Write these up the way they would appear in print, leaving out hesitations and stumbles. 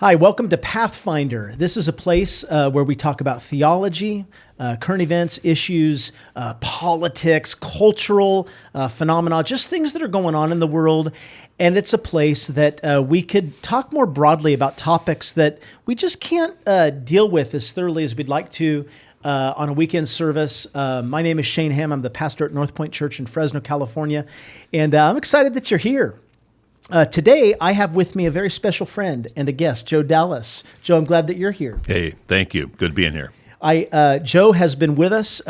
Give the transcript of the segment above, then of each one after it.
Hi, welcome to Pathfinder. This is a place where we talk about theology, current events, issues, politics, cultural phenomena, just things that are going on in the world. And it's a place that we could talk more broadly about topics that we just can't deal with as thoroughly as we'd like to on a weekend service. My name is Shane Ham. I'm the pastor at NorthPointe Church in Fresno, California. And I'm excited that you're here. Today, I have with me a very special friend and a guest, Joe Dallas. Joe, I'm glad that you're here. Hey, thank you. Good being here. Joe has been with us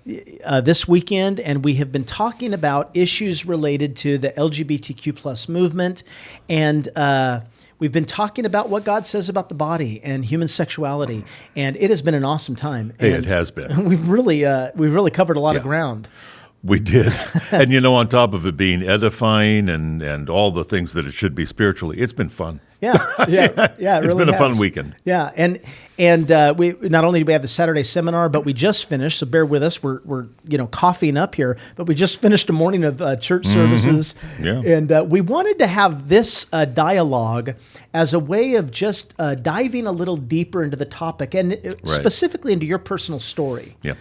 this weekend, and we have been talking about issues related to the LGBTQ plus movement, and we've been talking about what God says about the body and human sexuality, and it has been an awesome time. Hey, and it has been. We've really covered a lot of ground. We did. And, on top of it being edifying and all the things that it should be spiritually, it's been fun. Yeah. It's really been a fun weekend. Yeah, and we not only do we have the Saturday seminar, but we just finished. So bear with us. We're coughing up here, but we just finished a morning of church services. Yeah. And we wanted to have this dialogue as a way of just diving a little deeper into the topic and specifically into your personal story. Yeah.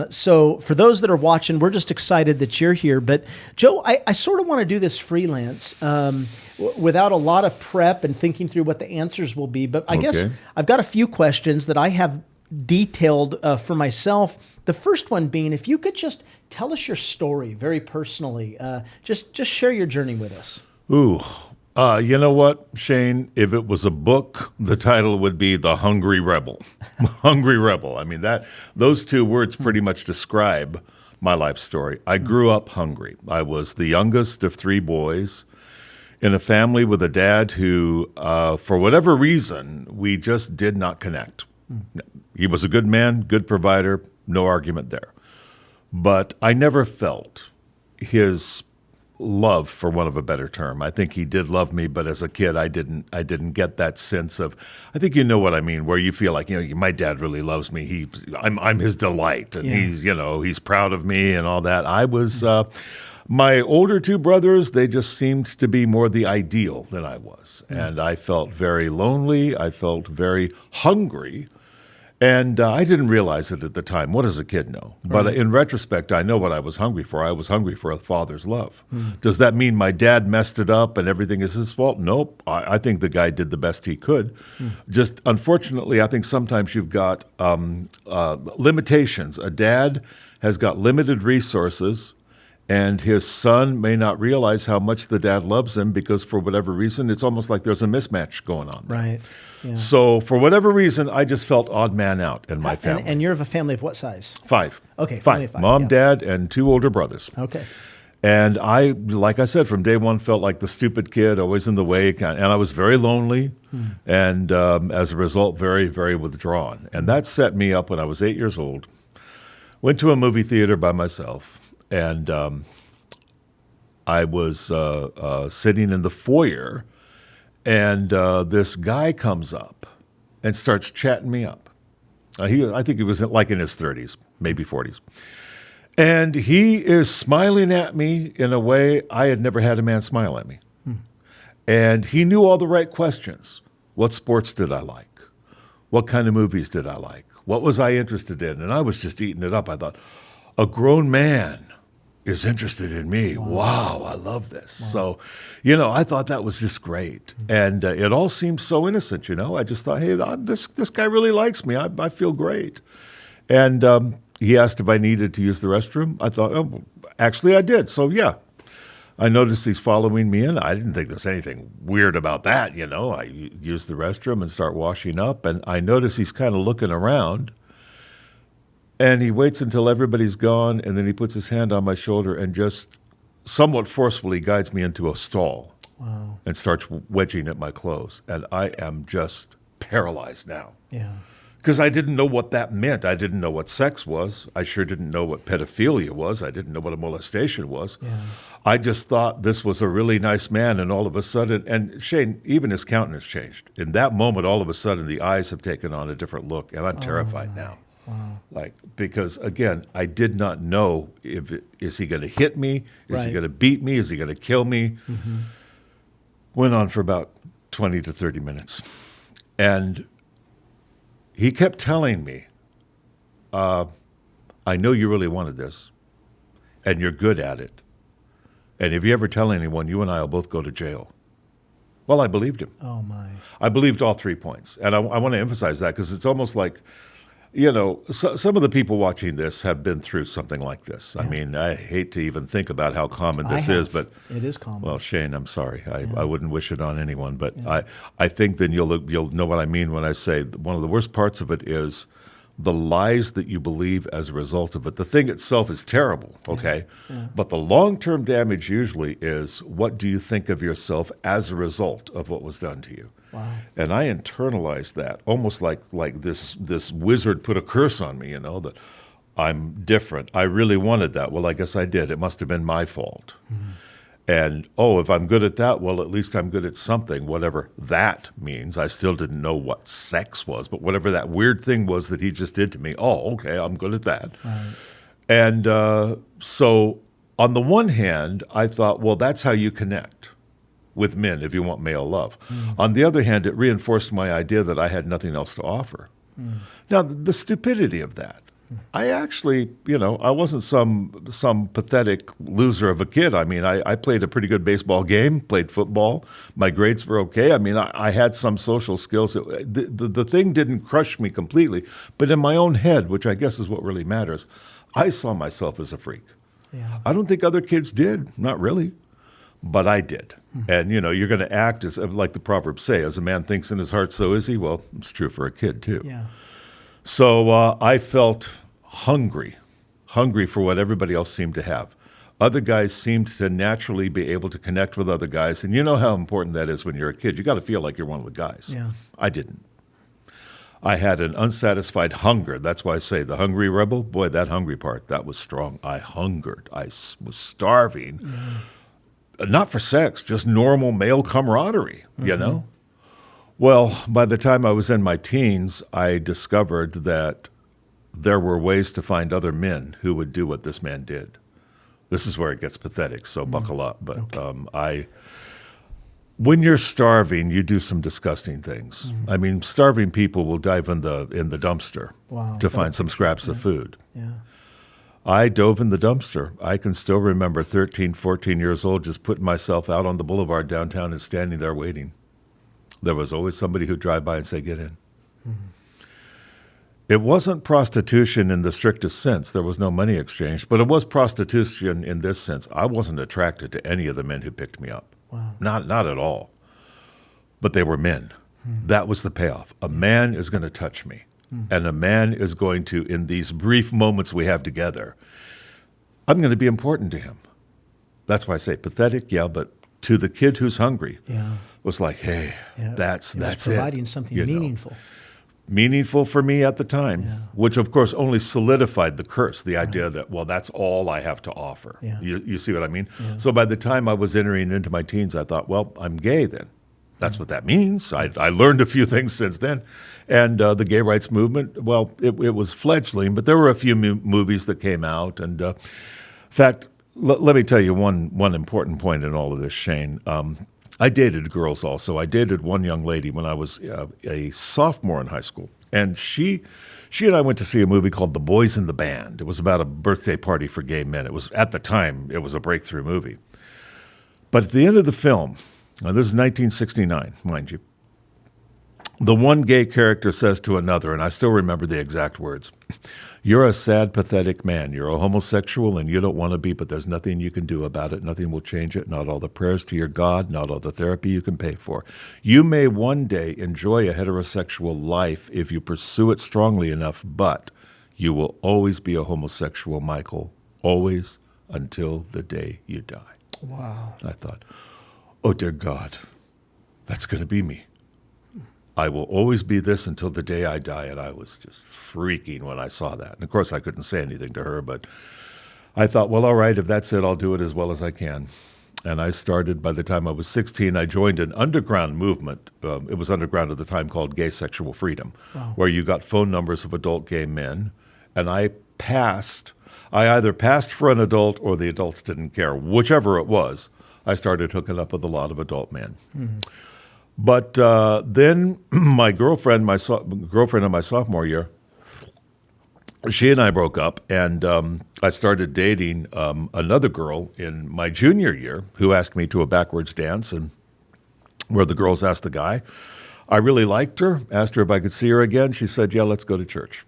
So for those that are watching, we're just excited that you're here. But Joe, I sort of want to do this freelance without a lot of prep and thinking through what the answers will be. But I guess I've got a few questions that I have detailed for myself. The first one being, if you could just tell us your story very personally, just share your journey with us. Ooh. You know what, Shane? If it was a book, the title would be The Hungry Rebel. Hungry Rebel. I mean, those two words pretty much describe my life story. I grew up hungry. I was the youngest of three boys in a family with a dad who, for whatever reason, we just did not connect. He was a good man, good provider, no argument there. But I never felt his love, for want of a better term. I think he did love me, but as a kid, I didn't get that sense of, I think you know what I mean, where you feel like, my dad really loves me. I'm his delight, and he's proud of me and all that. I was, my older two brothers, they just seemed to be more the ideal than I was. And I felt very lonely. I felt very hungry. And I didn't realize it at the time. What does a kid know? But in retrospect, I know what I was hungry for. I was hungry for a father's love. Does that mean my dad messed it up and everything is his fault? Nope. I think the guy did the best he could. Just unfortunately, I think sometimes you've got limitations. A dad has got limited resources, and his son may not realize how much the dad loves him because for whatever reason, it's almost like there's a mismatch going on. Right. Yeah. So for whatever reason, I just felt odd man out in my family. And you're of a family of what size? Five. Okay. Five. Mom, dad, and two older brothers. Okay. And I, like I said, from day one felt like the stupid kid, always in the way. And I was very lonely and as a result, very, very withdrawn. And that set me up when I was 8 years old. Went to a movie theater by myself. And I was sitting in the foyer. And this guy comes up and starts chatting me up. I think he was like in his 30s, maybe 40s. And he is smiling at me in a way I had never had a man smile at me. And he knew all the right questions. What sports did I like? What kind of movies did I like? What was I interested in? And I was just eating it up. I thought, a grown man is interested in me. Wow, I love this. Wow. So, I thought that was just great. And it all seemed so innocent, I just thought, hey, this guy really likes me. I feel great. And he asked if I needed to use the restroom. I thought, oh, actually I did. So, yeah. I noticed he's following me in. I didn't think there's anything weird about that, I used the restroom and start washing up. And I notice he's kind of looking around. And he waits until everybody's gone, and then he puts his hand on my shoulder and just somewhat forcefully guides me into a stall and starts wedging at my clothes. And I am just paralyzed now. Yeah. Because I didn't know what that meant. I didn't know what sex was. I sure didn't know what pedophilia was. I didn't know what a molestation was. Yeah. I just thought this was a really nice man, and all of a sudden, and Shane, even his countenance changed. In that moment, all of a sudden, the eyes have taken on a different look, and I'm terrified now. Wow. Because again, I did not know is he going to hit me? Is he going to beat me? Is he going to kill me? Went on for about 20 to 30 minutes. And he kept telling me, I know you really wanted this, and you're good at it. And if you ever tell anyone, you and I will both go to jail. Well, I believed him. Oh, my. I believed all 3 points. And I want to emphasize that because it's almost like, you know, some of the people watching this have been through something like this. I mean, I hate to even think about how common this is, but it is common. well, Shane, I'm sorry. I wouldn't wish it on anyone, but I think then you'll know what I mean when I say one of the worst parts of it is the lies that you believe as a result of it. The thing itself is terrible, okay? But the long-term damage usually is what do you think of yourself as a result of what was done to you? Wow. And I internalized that almost like this wizard put a curse on me, you know, that I'm different. I really wanted that. Well, I guess I did. It must have been my fault. And, if I'm good at that, well, at least I'm good at something, whatever that means. I still didn't know what sex was, but whatever that weird thing was that he just did to me, okay, I'm good at that. Right. And so on the one hand, I thought, well, that's how you connect with men if you want male love. On the other hand, it reinforced my idea that I had nothing else to offer. Now, the stupidity of that. I actually, I wasn't some pathetic loser of a kid. I mean, I played a pretty good baseball game, played football. My grades were okay. I mean, I had some social skills. The thing didn't crush me completely, but in my own head, which I guess is what really matters, I saw myself as a freak. Yeah. I don't think other kids did, not really, but I did. And, you're going to act as, like the Proverbs say, as a man thinks in his heart, so is he. Well, it's true for a kid, too. Yeah. So I felt hungry for what everybody else seemed to have. Other guys seemed to naturally be able to connect with other guys. And you know how important that is when you're a kid. You got to feel like you're one of the guys. Yeah. I didn't. I had an unsatisfied hunger. That's why I say the hungry rebel, boy, that hungry part, that was strong. I hungered. I was starving. Not for sex, just normal male camaraderie, you know? Well, by the time I was in my teens, I discovered that there were ways to find other men who would do what this man did. This is where it gets pathetic, so buckle up. But when you're starving, you do some disgusting things. I mean, starving people will dive in the dumpster to find some scraps of food. Yeah. I dove in the dumpster. I can still remember 13, 14 years old, just putting myself out on the boulevard downtown and standing there waiting. There was always somebody who'd drive by and say, get in. It wasn't prostitution in the strictest sense. There was no money exchanged, but it was prostitution in this sense. I wasn't attracted to any of the men who picked me up. Wow. Not at all. But they were men. That was the payoff. A man is going to touch me, and a man is going to, in these brief moments we have together, I'm going to be important to him. That's why I say pathetic, but to the kid who's hungry, was like, hey, that's it. Providing something meaningful. Meaningful for me at the time, which of course only solidified the curse, the idea that, well, that's all I have to offer. Yeah. You see what I mean? Yeah. So by the time I was entering into my teens, I thought, well, I'm gay then. That's what that means. I learned a few things since then. And the gay rights movement, well, it was fledgling, but there were a few movies that came out. And in fact, let me tell you one important point in all of this, Shane. I dated girls also. I dated one young lady when I was a sophomore in high school. And she and I went to see a movie called The Boys in the Band. It was about a birthday party for gay men. It was, at the time, it was a breakthrough movie. But at the end of the film, this is 1969, mind you, the one gay character says to another, and I still remember the exact words, you're a sad, pathetic man. You're a homosexual and you don't want to be, but there's nothing you can do about it. Nothing will change it. Not all the prayers to your God, not all the therapy you can pay for. You may one day enjoy a heterosexual life if you pursue it strongly enough, but you will always be a homosexual, Michael, always until the day you die. Wow. And I thought, oh, dear God, that's going to be me. I will always be this until the day I die. And I was just freaking when I saw that. And of course, I couldn't say anything to her, but I thought, well, all right, if that's it, I'll do it as well as I can. And I started, by the time I was 16, I joined an underground movement. It was underground at the time, called Gay Sexual Freedom, where you got phone numbers of adult gay men. And I either passed for an adult or the adults didn't care. Whichever it was, I started hooking up with a lot of adult men. But then my girlfriend of my sophomore year, she and I broke up, and I started dating another girl in my junior year who asked me to a backwards dance, and where the girls asked the guy. I really liked her, asked her if I could see her again. She said, yeah, let's go to church.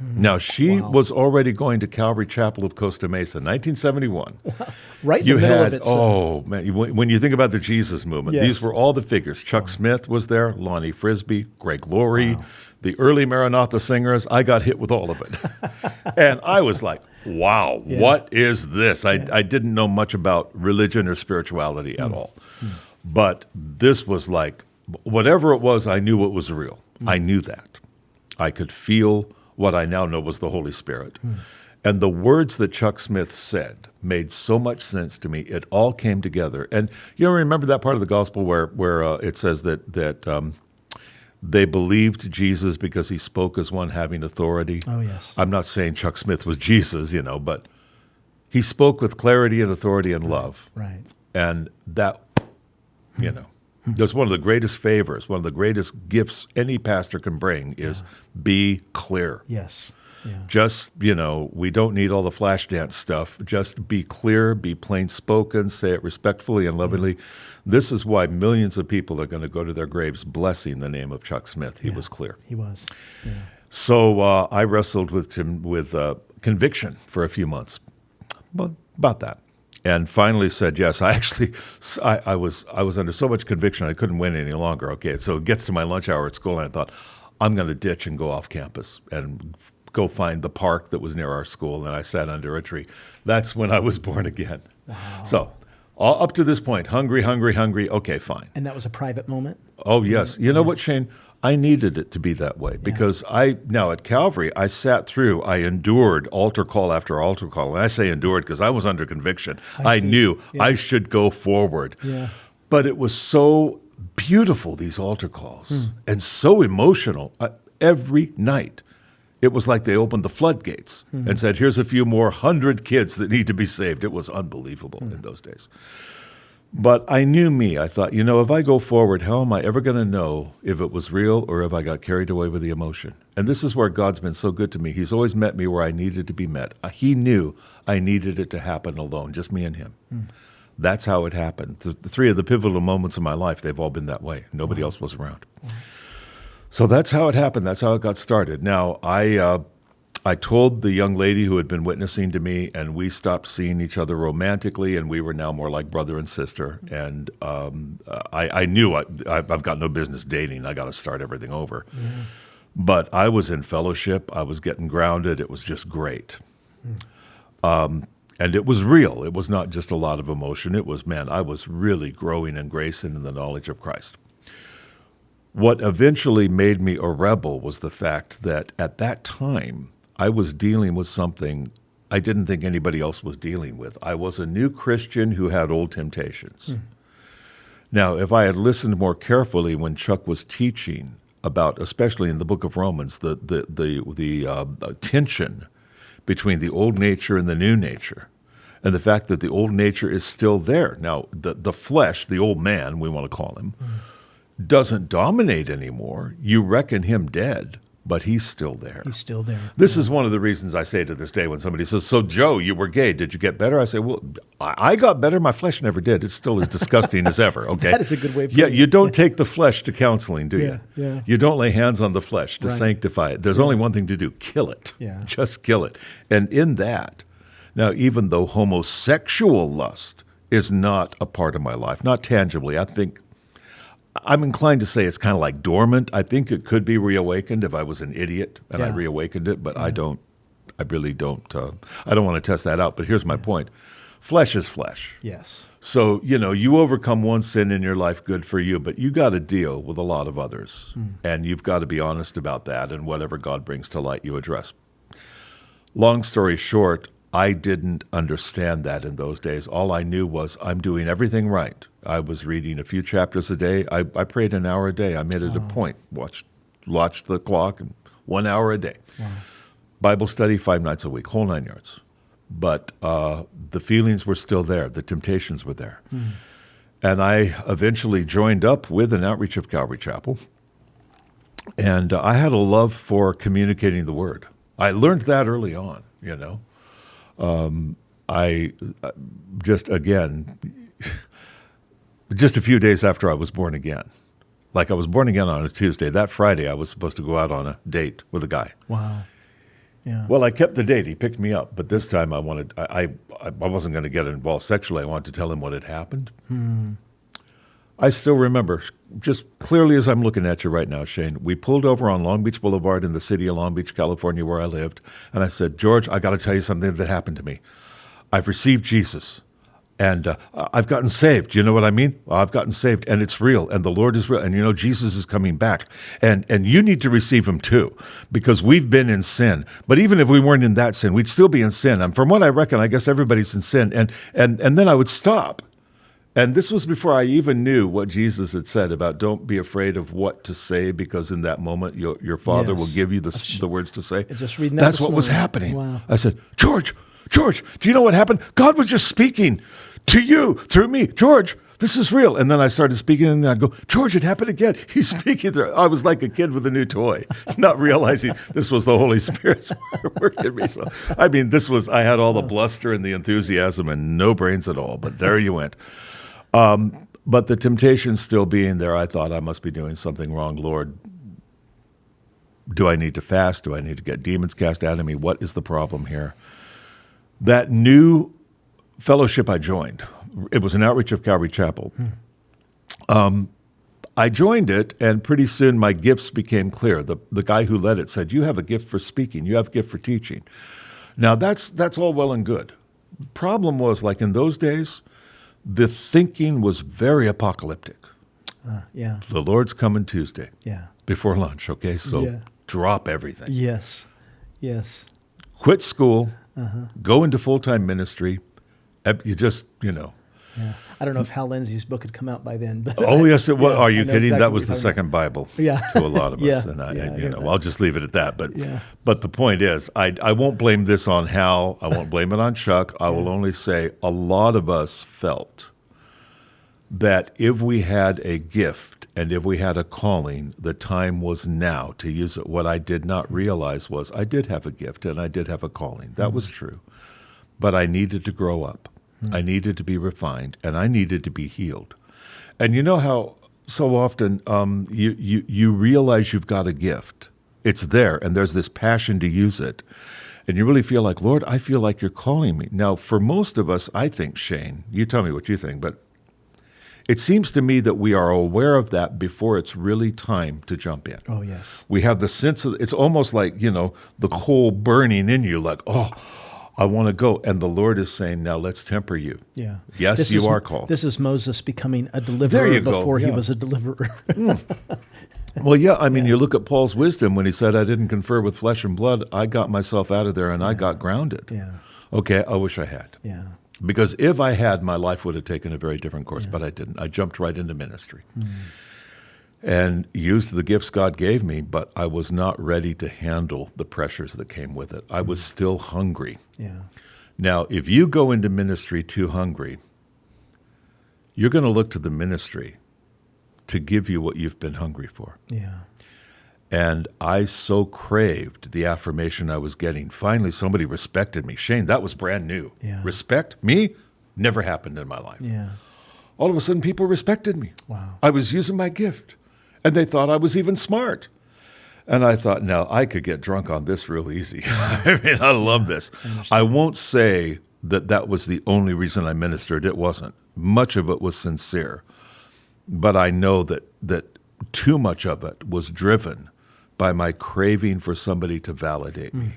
Now, she was already going to Calvary Chapel of Costa Mesa, 1971. Right in the middle of it. Oh, man, when you think about the Jesus movement, Yes. these were all the figures. Chuck Smith was there, Lonnie Frisbee, Greg Laurie, the early Maranatha singers. I got hit with all of it. And I was like, wow, what is this? I didn't know much about religion or spirituality at all. But this was like, whatever it was, I knew it was real. I knew that. I could feel what I now know was the Holy Spirit. And the words that Chuck Smith said made so much sense to me. It all came together. And you remember that part of the gospel where it says that they believed Jesus because he spoke as one having authority. Oh, yes. I'm not saying Chuck Smith was Jesus, but he spoke with clarity and authority and love. Right. And that, that's one of the greatest favors, one of the greatest gifts any pastor can bring is be clear. Yes. Yeah. Just, we don't need all the flash dance stuff. Just be clear, be plain spoken, say it respectfully and lovingly. This is why millions of people are going to go to their graves blessing the name of Chuck Smith. He was clear. He was. Yeah. So I wrestled with him with conviction for a few months. Well, about that. And finally said yes. I was under so much conviction I couldn't win any longer. Okay, so it gets to my lunch hour at school, and I thought, I'm going to ditch and go off campus and go find the park that was near our school. And I sat under a tree. That's when I was born again. Wow. So up to this point, hungry. Okay, fine. And that was a private moment? Oh, yes. You know what, Shane? I needed it to be that way because now at Calvary, I endured altar call after altar call. And I say endured because I was under conviction. I knew I should go forward. Yeah. But it was so beautiful, these altar calls, and so emotional every night. It was like they opened the floodgates and said, here's a few more 100 kids that need to be saved. It was unbelievable in those days. But I knew me. I thought, if I go forward, how am I ever going to know if it was real or if I got carried away with the emotion? And this is where God's been so good to me. He's always met me where I needed to be met. He knew I needed it to happen alone, just me and him. That's how it happened. The three of the pivotal moments in my life, they've all been that way. Nobody else was around. So that's how it happened. That's how it got started. Now, I told the young lady who had been witnessing to me, and we stopped seeing each other romantically, and we were now more like brother and sister. And I knew I've got no business dating. I got to start everything over. Yeah. But I was in fellowship. I was getting grounded. It was just great. And it was real. It was not just a lot of emotion. It was, I was really growing in grace and in the knowledge of Christ. What eventually made me a rebel was the fact that at that time, I was dealing with something I didn't think anybody else was dealing with. I was a new Christian who had old temptations. Now, if I had listened more carefully when Chuck was teaching about, especially in the book of Romans, the tension between the old nature and the new nature, and the fact that the old nature is still there. Now, the flesh, the old man, we want to call him, doesn't dominate anymore. You reckon him dead, but he's still there. He's still there. This is one of the reasons I say to this day when somebody says, so Joe, you were gay. Did you get better? I say, well, I got better. My flesh never did. It's still as disgusting as ever. Okay. That is a good way of putting it. You don't take the flesh to counseling, do you? Yeah. You don't lay hands on the flesh to sanctify it. There's only one thing to do. Kill it. Yeah. Just kill it. And in that, now, even though homosexual lust is not a part of my life, not tangibly, I'm inclined to say it's kind of like dormant. I think it could be reawakened if I was an idiot and I reawakened it, but I really don't. I don't want to test that out, but here's my point. Flesh is flesh. Yes. So, you overcome one sin in your life, good for you, but you got to deal with a lot of others. And you've got to be honest about that, and whatever God brings to light, you address. Long story short, I didn't understand that in those days. All I knew was I'm doing everything right. I was reading a few chapters a day. I prayed an hour a day. I made it a point. Watched the clock, and 1 hour a day. Wow. Bible study 5 nights a week, whole 9 yards. But the feelings were still there. The temptations were there. And I eventually joined up with an outreach of Calvary Chapel. And I had a love for communicating the word. I learned that early on, you know. I just, again, just a few days after I was born again. Like I was born again on a Tuesday. That Friday, I was supposed to go out on a date with a guy. Wow. Yeah. Well, I kept the date. He picked me up. But this time I wasn't going to get involved sexually. I wanted to tell him what had happened. I still remember, just clearly as I'm looking at you right now, Shane, we pulled over on Long Beach Boulevard in the city of Long Beach, California, where I lived. And I said, George, I got to tell you something that happened to me. I've received Jesus. And I've gotten saved. You know what I mean? I've gotten saved, and it's real, and the Lord is real. And, you know, Jesus is coming back. And you need to receive him too, because we've been in sin. But even if we weren't in that sin, we'd still be in sin. And from what I reckon, I guess everybody's in sin. And then I would stop. And this was before I even knew what Jesus had said about don't be afraid of what to say, because in that moment, your Father will give you the words to say. Just reading that That's this what was morning. happening. Wow. I said, George, do you know what happened? God was just speaking to you through me. George, this is real. And then I started speaking, and then I'd go, George, it happened again. He's speaking through. I was like a kid with a new toy, not realizing this was the Holy Spirit working in me. So, I mean, I had all the bluster and the enthusiasm and no brains at all, but there you went. But the temptation still being there, I thought I must be doing something wrong. Lord, do I need to fast? Do I need to get demons cast out of me? What is the problem here? That new fellowship I joined, it was an outreach of Calvary Chapel. I joined it, and pretty soon my gifts became clear. The guy who led it said, you have a gift for speaking. You have a gift for teaching. Now, that's all well and good. The problem was, like in those days, the thinking was very apocalyptic. Yeah. The Lord's coming Tuesday. Yeah. Before lunch, okay? So drop everything. Yes. Quit school. Go into full-time ministry. You just, you know. Yeah. I don't know if Hal Lindsey's book had come out by then. But Oh, yes, it was. Yeah, Are you I know kidding? exactly That what was you're the talking second Bible Yeah. to a lot of us. Yeah. And Yeah, I hear that. I'll just leave it at that. But Yeah. but the point is, I won't blame this on Hal. I won't blame it on Chuck. I will only say a lot of us felt that if we had a gift and if we had a calling, the time was now to use it. What I did not realize was I did have a gift and I did have a calling. That was true. But I needed to grow up. I needed to be refined, and I needed to be healed. And you know how so often you realize you've got a gift. It's there, and there's this passion to use it. And you really feel like, Lord, I feel like you're calling me. Now, for most of us, I think, Shane, you tell me what you think, but it seems to me that we are aware of that before it's really time to jump in. Oh, yes. We have the sense of, it's almost like, you know, the coal burning in you, like, oh, I want to go. And the Lord is saying, now let's temper you. Yeah. Yes, you are called. This is Moses becoming a There deliverer you go, before he yeah. was a deliverer. Well, yeah, I mean, you look at Paul's wisdom when he said, I didn't confer with flesh and blood. I got myself out of there and I got grounded. Yeah. Okay, I wish I had. Yeah. Because if I had, my life would have taken a very different course, but I didn't. I jumped right into ministry and used the gifts God gave me, but I was not ready to handle the pressures that came with it. I was still hungry. Yeah. Now, if you go into ministry too hungry, you're going to look to the ministry to give you what you've been hungry for. Yeah. And I so craved the affirmation I was getting. Finally, somebody respected me. Shane, that was brand new. Yeah. Respect me never happened in my life. Yeah. All of a sudden, people respected me. Wow. I was using my gift, and they thought I was even smart. And I thought, now, I could get drunk on this real easy. I mean, I love this. I won't say that that was the only reason I ministered. It wasn't. Much of it was sincere. But I know that too much of it was driven by my craving for somebody to validate me.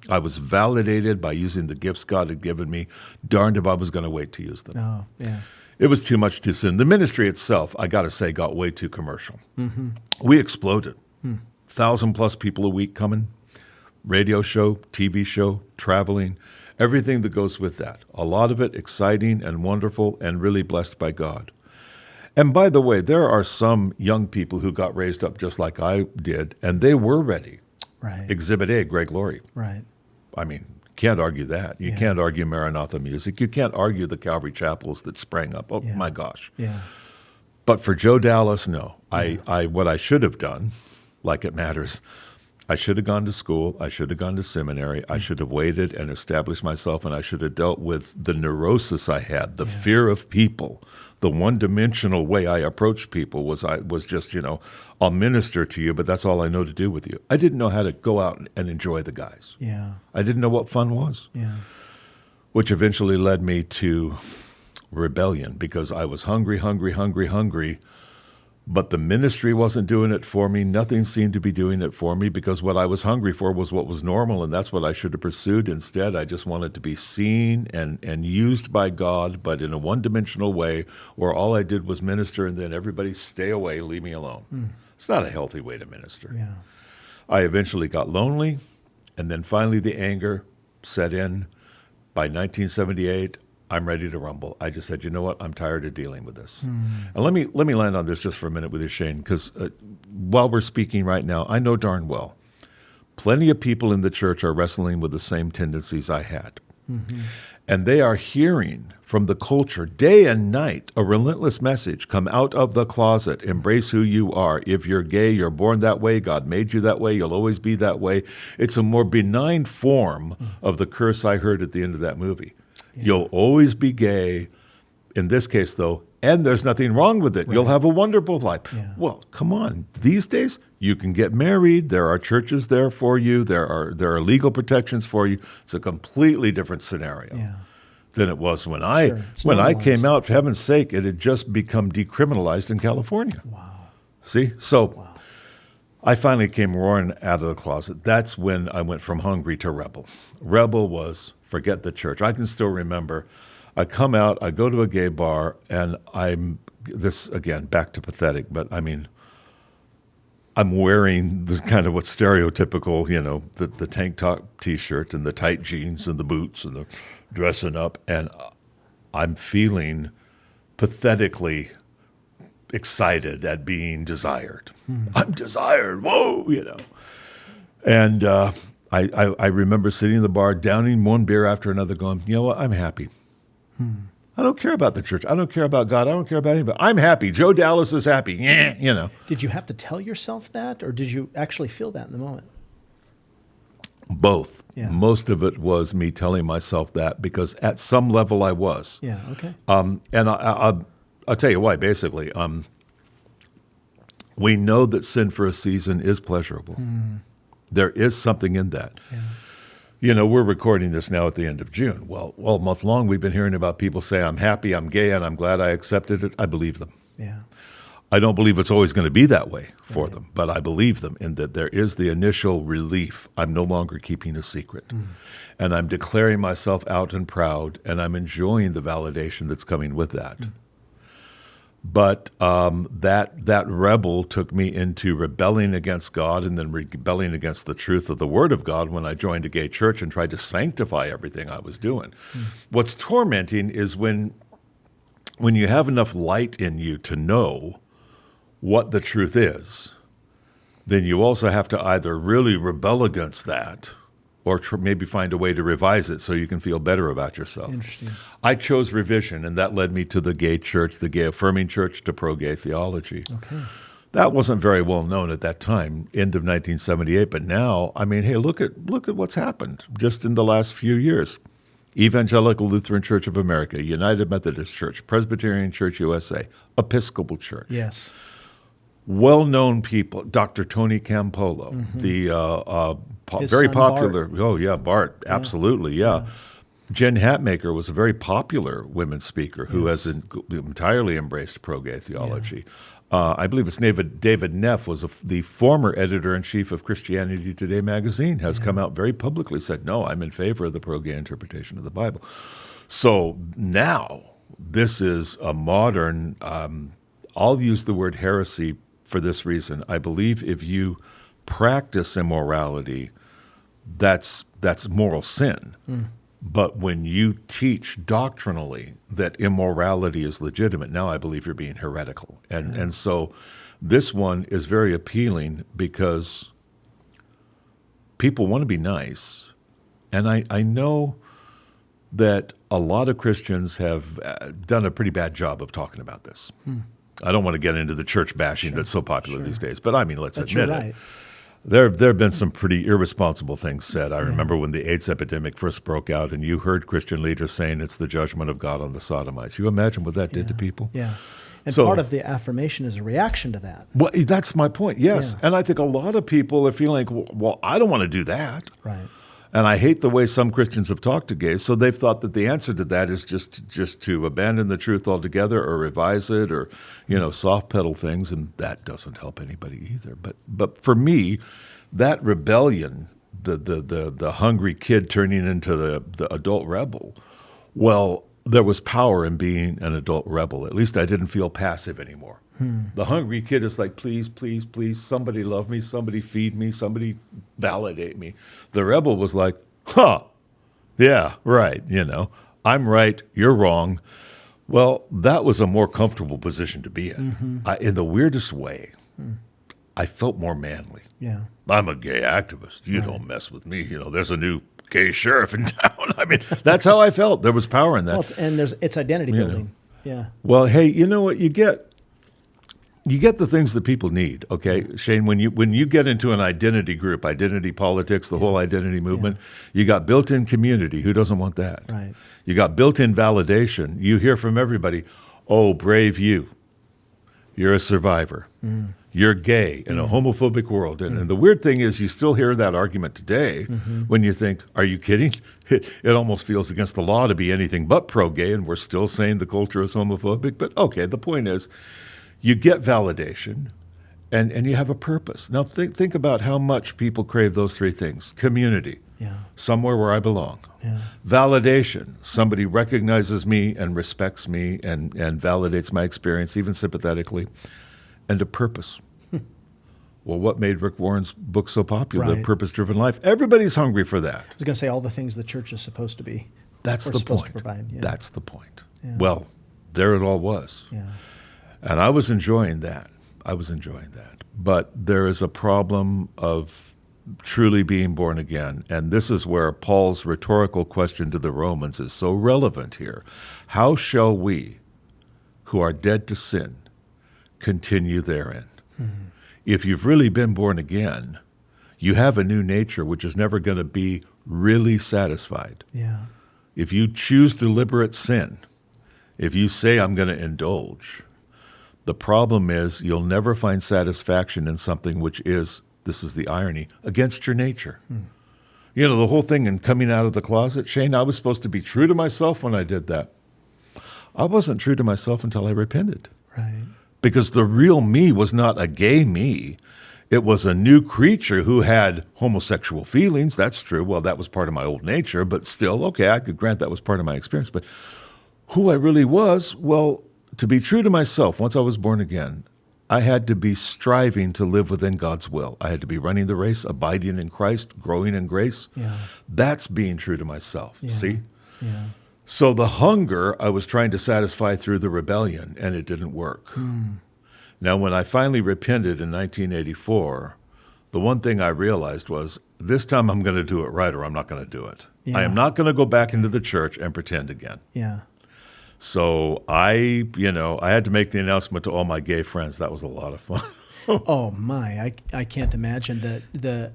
I was validated by using the gifts God had given me. Darned if I was going to wait to use them. Oh, yeah. It was too much too soon. The ministry itself, I got to say, got way too commercial. We exploded. 1,000+ people a week coming, radio show, TV show, traveling, everything that goes with that. A lot of it exciting and wonderful and really blessed by God. And by the way, there are some young people who got raised up just like I did, and they were ready. Right. Exhibit A, Greg Laurie. Right. I mean, Can't argue that. You Yeah. can't argue Maranatha music. You can't argue the Calvary chapels that sprang up. Oh, Yeah. my gosh. Yeah. But for Joe Dallas, no. What I should have done, like it matters, I should have gone to school. I should have gone to seminary. I should have waited and established myself, and I should have dealt with the neurosis I had, the fear of people. The one-dimensional way I approached people was just, I'll minister to you, but that's all I know to do with you. I didn't know how to go out and enjoy the guys. Yeah. I didn't know what fun was, Yeah. which eventually led me to rebellion because I was hungry, but the ministry wasn't doing it for me. Nothing seemed to be doing it for me because what I was hungry for was what was normal, and that's what I should have pursued. Instead, I just wanted to be seen and used by God, but in a one-dimensional way where all I did was minister and then everybody stay away, leave me alone. It's not a healthy way to minister. Yeah. I eventually got lonely, and then finally the anger set in. By 1978, I'm ready to rumble. I just said, you know what? I'm tired of dealing with this. And let me land on this just for a minute with you, Shane, because while we're speaking right now, I know darn well plenty of people in the church are wrestling with the same tendencies I had. And they are hearing from the culture day and night a relentless message: come out of the closet, embrace who you are. If you're gay, you're born that way. God made you that way. You'll always be that way. It's a more benign form of the curse I heard at the end of that movie. You'll always be gay. In this case, though, and there's nothing wrong with it. Right. You'll have a wonderful life. Yeah. Well, come on. These days, you can get married. There are churches there for you. There are legal protections for you. It's a completely different scenario than it was when I came out. For heaven's sake, it had just become decriminalized in California. Wow. See? So I finally came roaring out of the closet. That's when I went from hungry to rebel. Rebel was forget the church. I can still remember I come out, I go to a gay bar, and this, again, back to pathetic, but I mean, I'm wearing the kind of what's stereotypical, the tank top T-shirt and the tight jeans and the boots and the dressing up, and I'm feeling pathetically excited at being desired. I'm desired, whoa, And I remember sitting in the bar, downing one beer after another, going, you know what, I'm happy. I don't care about the church. I don't care about God. I don't care about anybody. I'm happy. Joe Dallas is happy. Did you have to tell yourself that, or did you actually feel that in the moment? Both. Yeah. Most of it was me telling myself that because at some level I was. Yeah, okay. And I'll tell you why, basically. We know that sin for a season is pleasurable. There is something in that. Yeah. We're recording this now at the end of June. Well, all month long we've been hearing about people say, I'm happy, I'm gay, and I'm glad I accepted it. I believe them. Yeah. I don't believe it's always going to be that way for them, but I believe them in that there is the initial relief. I'm no longer keeping a secret. And I'm declaring myself out and proud, and I'm enjoying the validation that's coming with that. But that rebel took me into rebelling against God and then rebelling against the truth of the Word of God when I joined a gay church and tried to sanctify everything I was doing. What's tormenting is when you have enough light in you to know what the truth is, then you also have to either really rebel against that or maybe find a way to revise it so you can feel better about yourself. Interesting. I chose revision, and that led me to the gay church, the gay affirming church, to pro-gay theology. Okay. That wasn't very well known at that time, end of 1978, but now, I mean, hey, look at what's happened just in the last few years. Evangelical Lutheran Church of America, United Methodist Church, Presbyterian Church USA, Episcopal Church. Yes. Well-known people, Dr. Tony Campolo, the very popular. Bart. Oh yeah, Bart, absolutely, yeah. Jen Hatmaker was a very popular women's speaker who has entirely embraced pro-gay theology. I believe it's David Neff was the former editor-in-chief of Christianity Today magazine, has come out very publicly, said, no, I'm in favor of the pro-gay interpretation of the Bible. So now this is a modern, I'll use the word heresy for this reason. I believe if you practice immorality, that's moral sin. But when you teach doctrinally that immorality is legitimate, now I believe you're being heretical. And so this one is very appealing because people want to be nice And I know that a lot of Christians have done a pretty bad job of talking about this. I don't want to get into the church bashing that's so popular these days, but I mean, let's admit it. There have been some pretty irresponsible things said. I remember when the AIDS epidemic first broke out, and you heard Christian leaders saying it's the judgment of God on the Sodomites. You imagine what that did to people? Yeah. And part of the affirmation is a reaction to that. Well, that's my point, yes. Yeah. And I think a lot of people are feeling like, well, I don't want to do that. Right. And I hate the way some Christians have talked to gays, so they've thought that the answer to that is just to abandon the truth altogether or revise it or, soft pedal things, and that doesn't help anybody either. But for me, that rebellion, the hungry kid turning into the adult rebel, well, there was power in being an adult rebel. At least I didn't feel passive anymore. The hungry kid is like, please, please, please, somebody love me, somebody feed me, somebody validate me. The rebel was like, yeah, right, I'm right, you're wrong. Well, that was a more comfortable position to be in. In the weirdest way, I felt more manly. Yeah, I'm a gay activist. You don't mess with me. There's a new gay sheriff in town. I mean, that's how I felt. There was power in that. Well, it's identity building. Yeah. Well, hey, you know what? You get the things that people need, okay? Shane, when you get into an identity group, identity politics, the whole identity movement, you got built-in community. Who doesn't want that? Right. You got built-in validation. You hear from everybody, oh, brave you. You're a survivor. You're gay in a homophobic world. And the weird thing is you still hear that argument today when you think, are you kidding? It almost feels against the law to be anything but pro-gay, and we're still saying the culture is homophobic. But okay, the point is, you get validation, and you have a purpose. Now think about how much people crave those three things. Community, somewhere where I belong. Validation, somebody recognizes me and respects me and validates my experience, even sympathetically. And a purpose. Well, what made Rick Warren's book so popular, Purpose-Driven Life? Everybody's hungry for that. I was going to say all the things the church is supposed to be. That's the point. To provide, That's the point. Yeah. Well, there it all was. Yeah. And I was enjoying that. But there is a problem of truly being born again. And this is where Paul's rhetorical question to the Romans is so relevant here. How shall we, who are dead to sin, continue therein? If you've really been born again, you have a new nature which is never going to be really satisfied. Yeah. If you choose deliberate sin, if you say, I'm going to indulge, the problem is you'll never find satisfaction in something which is, this is the irony, against your nature. The whole thing in coming out of the closet, Shane, I was supposed to be true to myself when I did that. I wasn't true to myself until I repented. Right. Because the real me was not a gay me. It was a new creature who had homosexual feelings. That's true. Well, that was part of my old nature, but still, okay, I could grant that was part of my experience. But who I really was, well, to be true to myself, once I was born again, I had to be striving to live within God's will. I had to be running the race, abiding in Christ, growing in grace. Yeah. That's being true to myself. Yeah. See? Yeah. So the hunger I was trying to satisfy through the rebellion, and it didn't work. Now, when I finally repented in 1984, the one thing I realized was, this time I'm going to do it right or I'm not going to do it. Yeah. I am not going to go back into the church and pretend again. Yeah. So I had to make the announcement to all my gay friends. That was a lot of fun. Oh my! I can't imagine the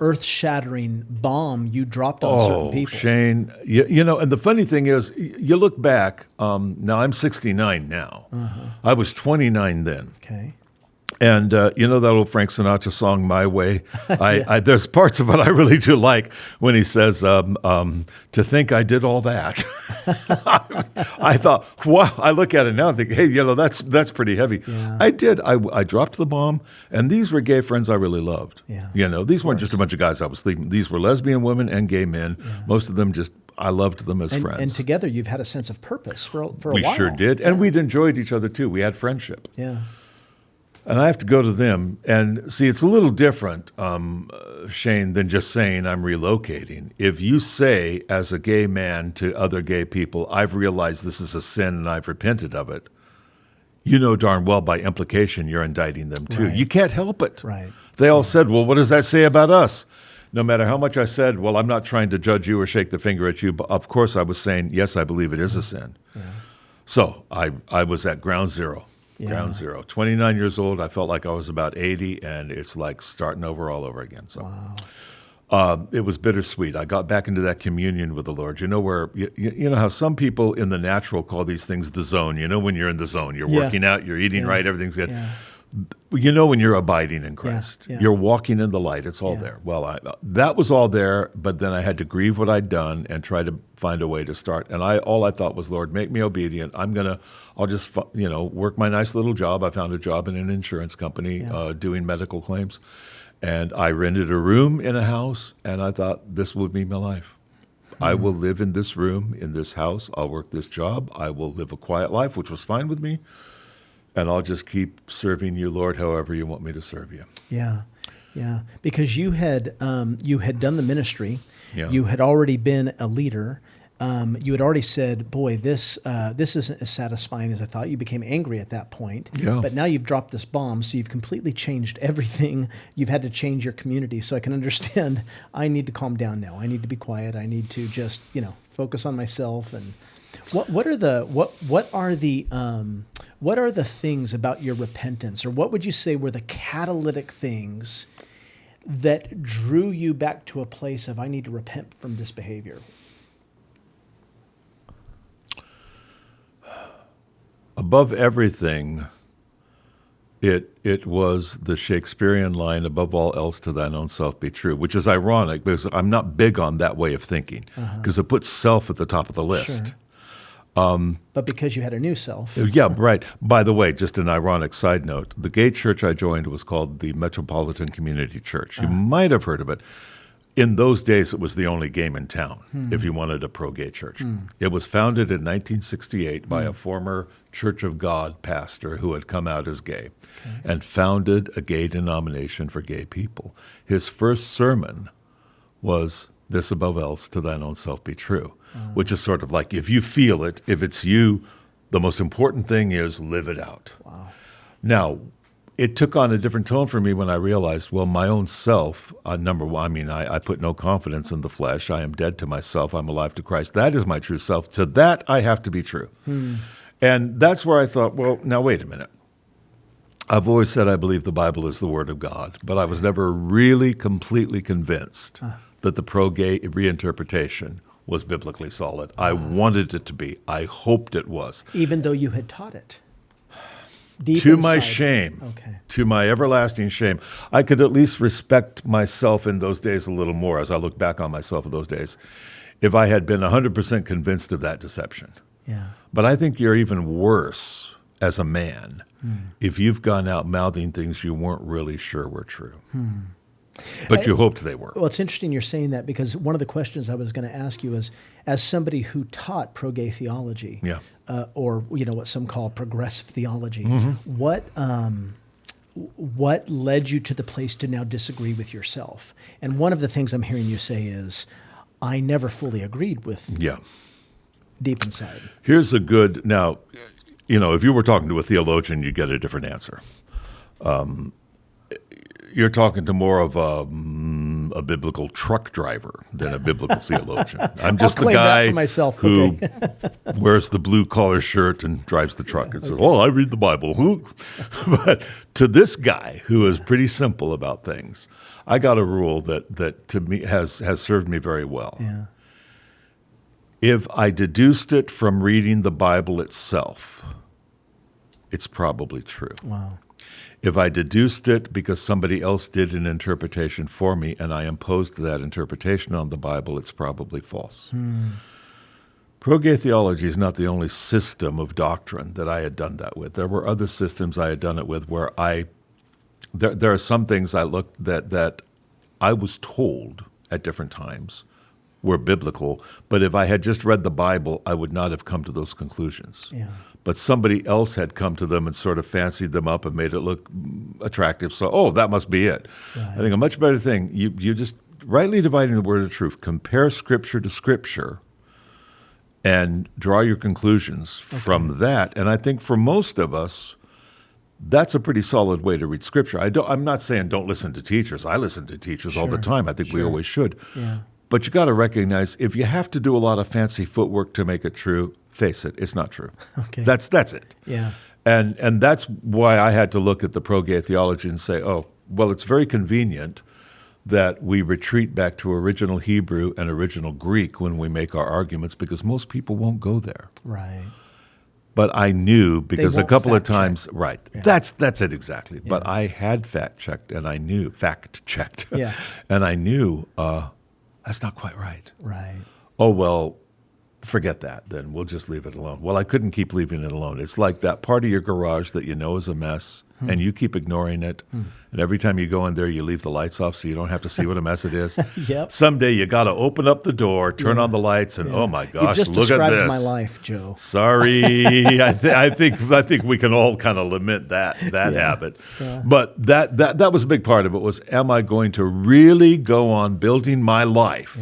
earth-shattering bomb you dropped on certain people. Shane, and the funny thing is, you look back. Now I'm 69 now. I was 29 then. Okay. And that old Frank Sinatra song, "My Way." There's parts of it I really do like when he says, "To think I did all that." I thought, wow. I look at it now and think, hey, that's pretty heavy. Yeah. I did. I dropped the bomb, and these were gay friends I really loved. Yeah. These weren't just a bunch of guys I was sleeping. These were lesbian women and gay men. Yeah. Most of them I loved them as friends. And together, you've had a sense of purpose for a while. We sure did, and we'd enjoyed each other too. We had friendship. Yeah. And I have to go to them and see, it's a little different, Shane, than just saying I'm relocating. If you say as a gay man to other gay people, I've realized this is a sin and I've repented of it, you know darn well by implication you're indicting them too. Right. You can't help it. Right. They all said, well, what does that say about us? no matter how much I said, well, I'm not trying to judge you or shake the finger at you, but of course I was saying, yes, I believe it is a sin. Yeah. So I was at ground zero. Yeah. Ground zero. 29 years old, I felt like I was about 80, and it's like starting over all over again. So it was bittersweet. I got back into that communion with the Lord. You know where you know how some people in the natural call these things the zone. You know when you're in the zone, you're working out, you're eating right, everything's good. Yeah. You know when you're abiding in Christ, Yeah. you're walking in the light. It's all there. Well, that was all there, but then I had to grieve what I'd done and try to find a way to start. And all I thought was, Lord, make me obedient. I'll just work my nice little job. I found a job in an insurance company doing medical claims, and I rented a room in a house. And I thought this would be my life. I will live in this room, in this house. I'll work this job. I will live a quiet life, which was fine with me. And I'll just keep serving you, Lord, however you want me to serve you. Yeah, yeah. Because you had done the ministry. Yeah. You had already been a leader. You had already said, boy, this isn't as satisfying as I thought. You became angry at that point. Yeah. But now you've dropped this bomb, so you've completely changed everything. You've had to change your community. So I can understand, I need to calm down now. I need to be quiet. I need to just, focus on myself. And what are the things about your repentance, or what would you say were the catalytic things that drew you back to a place of, I need to repent from this behavior? Above everything, it was the Shakespearean line, above all else to thine own self be true, which is ironic because I'm not big on that way of thinking because it puts self at the top of the list. Sure. But because you had a new self. Yeah, right. By the way, just an ironic side note, the gay church I joined was called the Metropolitan Community Church. You might have heard of it. In those days, it was the only game in town if you wanted a pro-gay church. It was founded in 1968 by a former Church of God pastor who had come out as gay and founded a gay denomination for gay people. His first sermon was, this above else to thine own self be true, which is sort of like, if you feel it, if it's you, the most important thing is live it out. Wow. Now, it took on a different tone for me when I realized, well, my own self, number one, I put no confidence in the flesh. I am dead to myself. I'm alive to Christ. That is my true self. To that, I have to be true. And that's where I thought, well, now wait a minute. I've always said I believe the Bible is the Word of God, but I was never really completely convinced that the pro-gay reinterpretation was biblically solid. I wanted it to be. I hoped it was. Even though you had taught it. Deep to inside. my shame, Okay. to my everlasting shame, I could at least respect myself in those days a little more as I look back on myself in those days, if I had been 100% convinced of that deception. Yeah. But I think you're even worse as a man if you've gone out mouthing things you weren't really sure were true. But you hoped they were. Well, it's interesting you're saying that, because one of the questions I was going to ask you is, as somebody who taught pro-gay theology, or what some call progressive theology, what led you to the place to now disagree with yourself? And one of the things I'm hearing you say is, I never fully agreed with deep inside. Here's a good, now, if you were talking to a theologian, you'd get a different answer. You're talking to more of a biblical truck driver than a biblical theologian. I'm just the guy who wears the blue collar shirt and drives the truck and says, I read the Bible. But to this guy who is pretty simple about things, I got a rule that to me has served me very well. Yeah. If I deduced it from reading the Bible itself, it's probably true. Wow. If I deduced it because somebody else did an interpretation for me and I imposed that interpretation on the Bible, it's probably false. Pro-gay theology is not the only system of doctrine that I had done that with. There were other systems I had done it with where there are some things I looked that I was told at different times were biblical, but if I had just read the Bible, I would not have come to those conclusions. Yeah. But somebody else had come to them and sort of fancied them up and made it look attractive. So, that must be it. Right. I think a much better thing, you just rightly dividing the word of truth, compare Scripture to Scripture and draw your conclusions from that. And I think for most of us, that's a pretty solid way to read Scripture. I'm not saying don't listen to teachers. I listen to teachers all the time. I think we always should. Yeah. But you got to recognize if you have to do a lot of fancy footwork to make it true, face it, it's not true. Okay. That's it. Yeah. And that's why I had to look at the pro-gay theology and say, oh, well, it's very convenient that we retreat back to original Hebrew and original Greek when we make our arguments, because most people won't go there. Right. But I knew, because a couple of times, right, Yeah. that's it exactly. But I had fact-checked, and I knew, Yeah. and I knew that's not quite right. Right. Oh, well, forget that, then we'll just leave it alone. Well, I couldn't keep leaving it alone. It's like that part of your garage that you know is a mess, and you keep ignoring it. And every time you go in there, you leave the lights off so you don't have to see what a mess it is. Yep. Someday you got to open up the door, turn on the lights, and oh my gosh, you just look at described this. my life, Joe. Sorry, I think we can all kind of lament that habit. Yeah. But that was a big part of it. Was, am I going to really go on building my life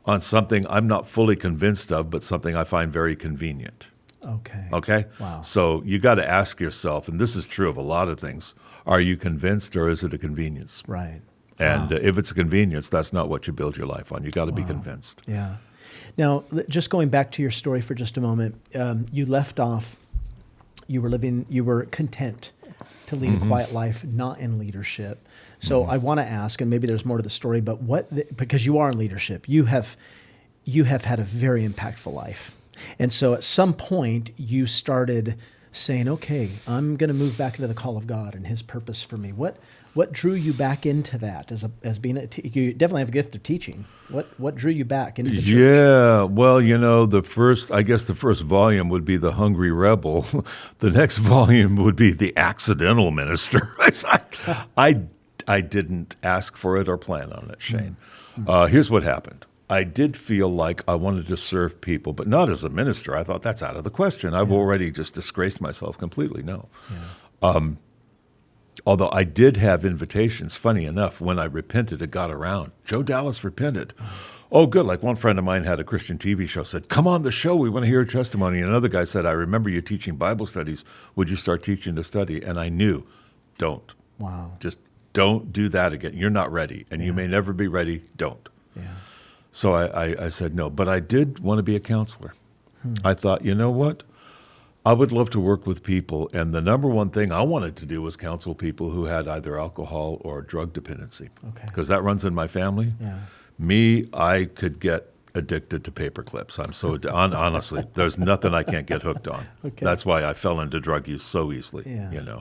on something I'm not fully convinced of, but something I find very convenient? Okay? Wow. So you got to ask yourself, and this is true of a lot of things, are you convinced or is it a convenience? Right. And if it's a convenience, that's not what you build your life on. You got to be convinced. Yeah. Now, just going back to your story for just a moment, you left off, you were content to lead a quiet life, not in leadership. So I want to ask, and maybe there's more to the story, but because you are in leadership, you have had a very impactful life. And so at some point you started saying, okay, I'm going to move back into the call of God and his purpose for me. What drew you back into that as being you definitely have a gift of teaching. What drew you back into the church? Yeah, well, the first volume would be The Hungry Rebel. The next volume would be The Accidental Minister. I didn't ask for it or plan on it, Shane. Here's what happened. I did feel like I wanted to serve people, but not as a minister. I thought that's out of the question. I've already just disgraced myself completely. No. Yeah. Although I did have invitations, funny enough, when I repented, it got around. Joe Dallas repented. Oh, good. Like one friend of mine had a Christian TV show, said, come on the show. We want to hear your testimony. And another guy said, I remember you teaching Bible studies. Would you start teaching to study? And I knew, don't. Wow. Just don't do that again. You're not ready, and you may never be ready. Don't. Yeah. So I said no, but I did want to be a counselor. I thought, you know what? I would love to work with people, and the number one thing I wanted to do was counsel people who had either alcohol or drug dependency, because that runs in my family. Yeah. Me, I could get addicted to paper clips. I'm so honestly, there's nothing I can't get hooked on. Okay. That's why I fell into drug use so easily. Yeah.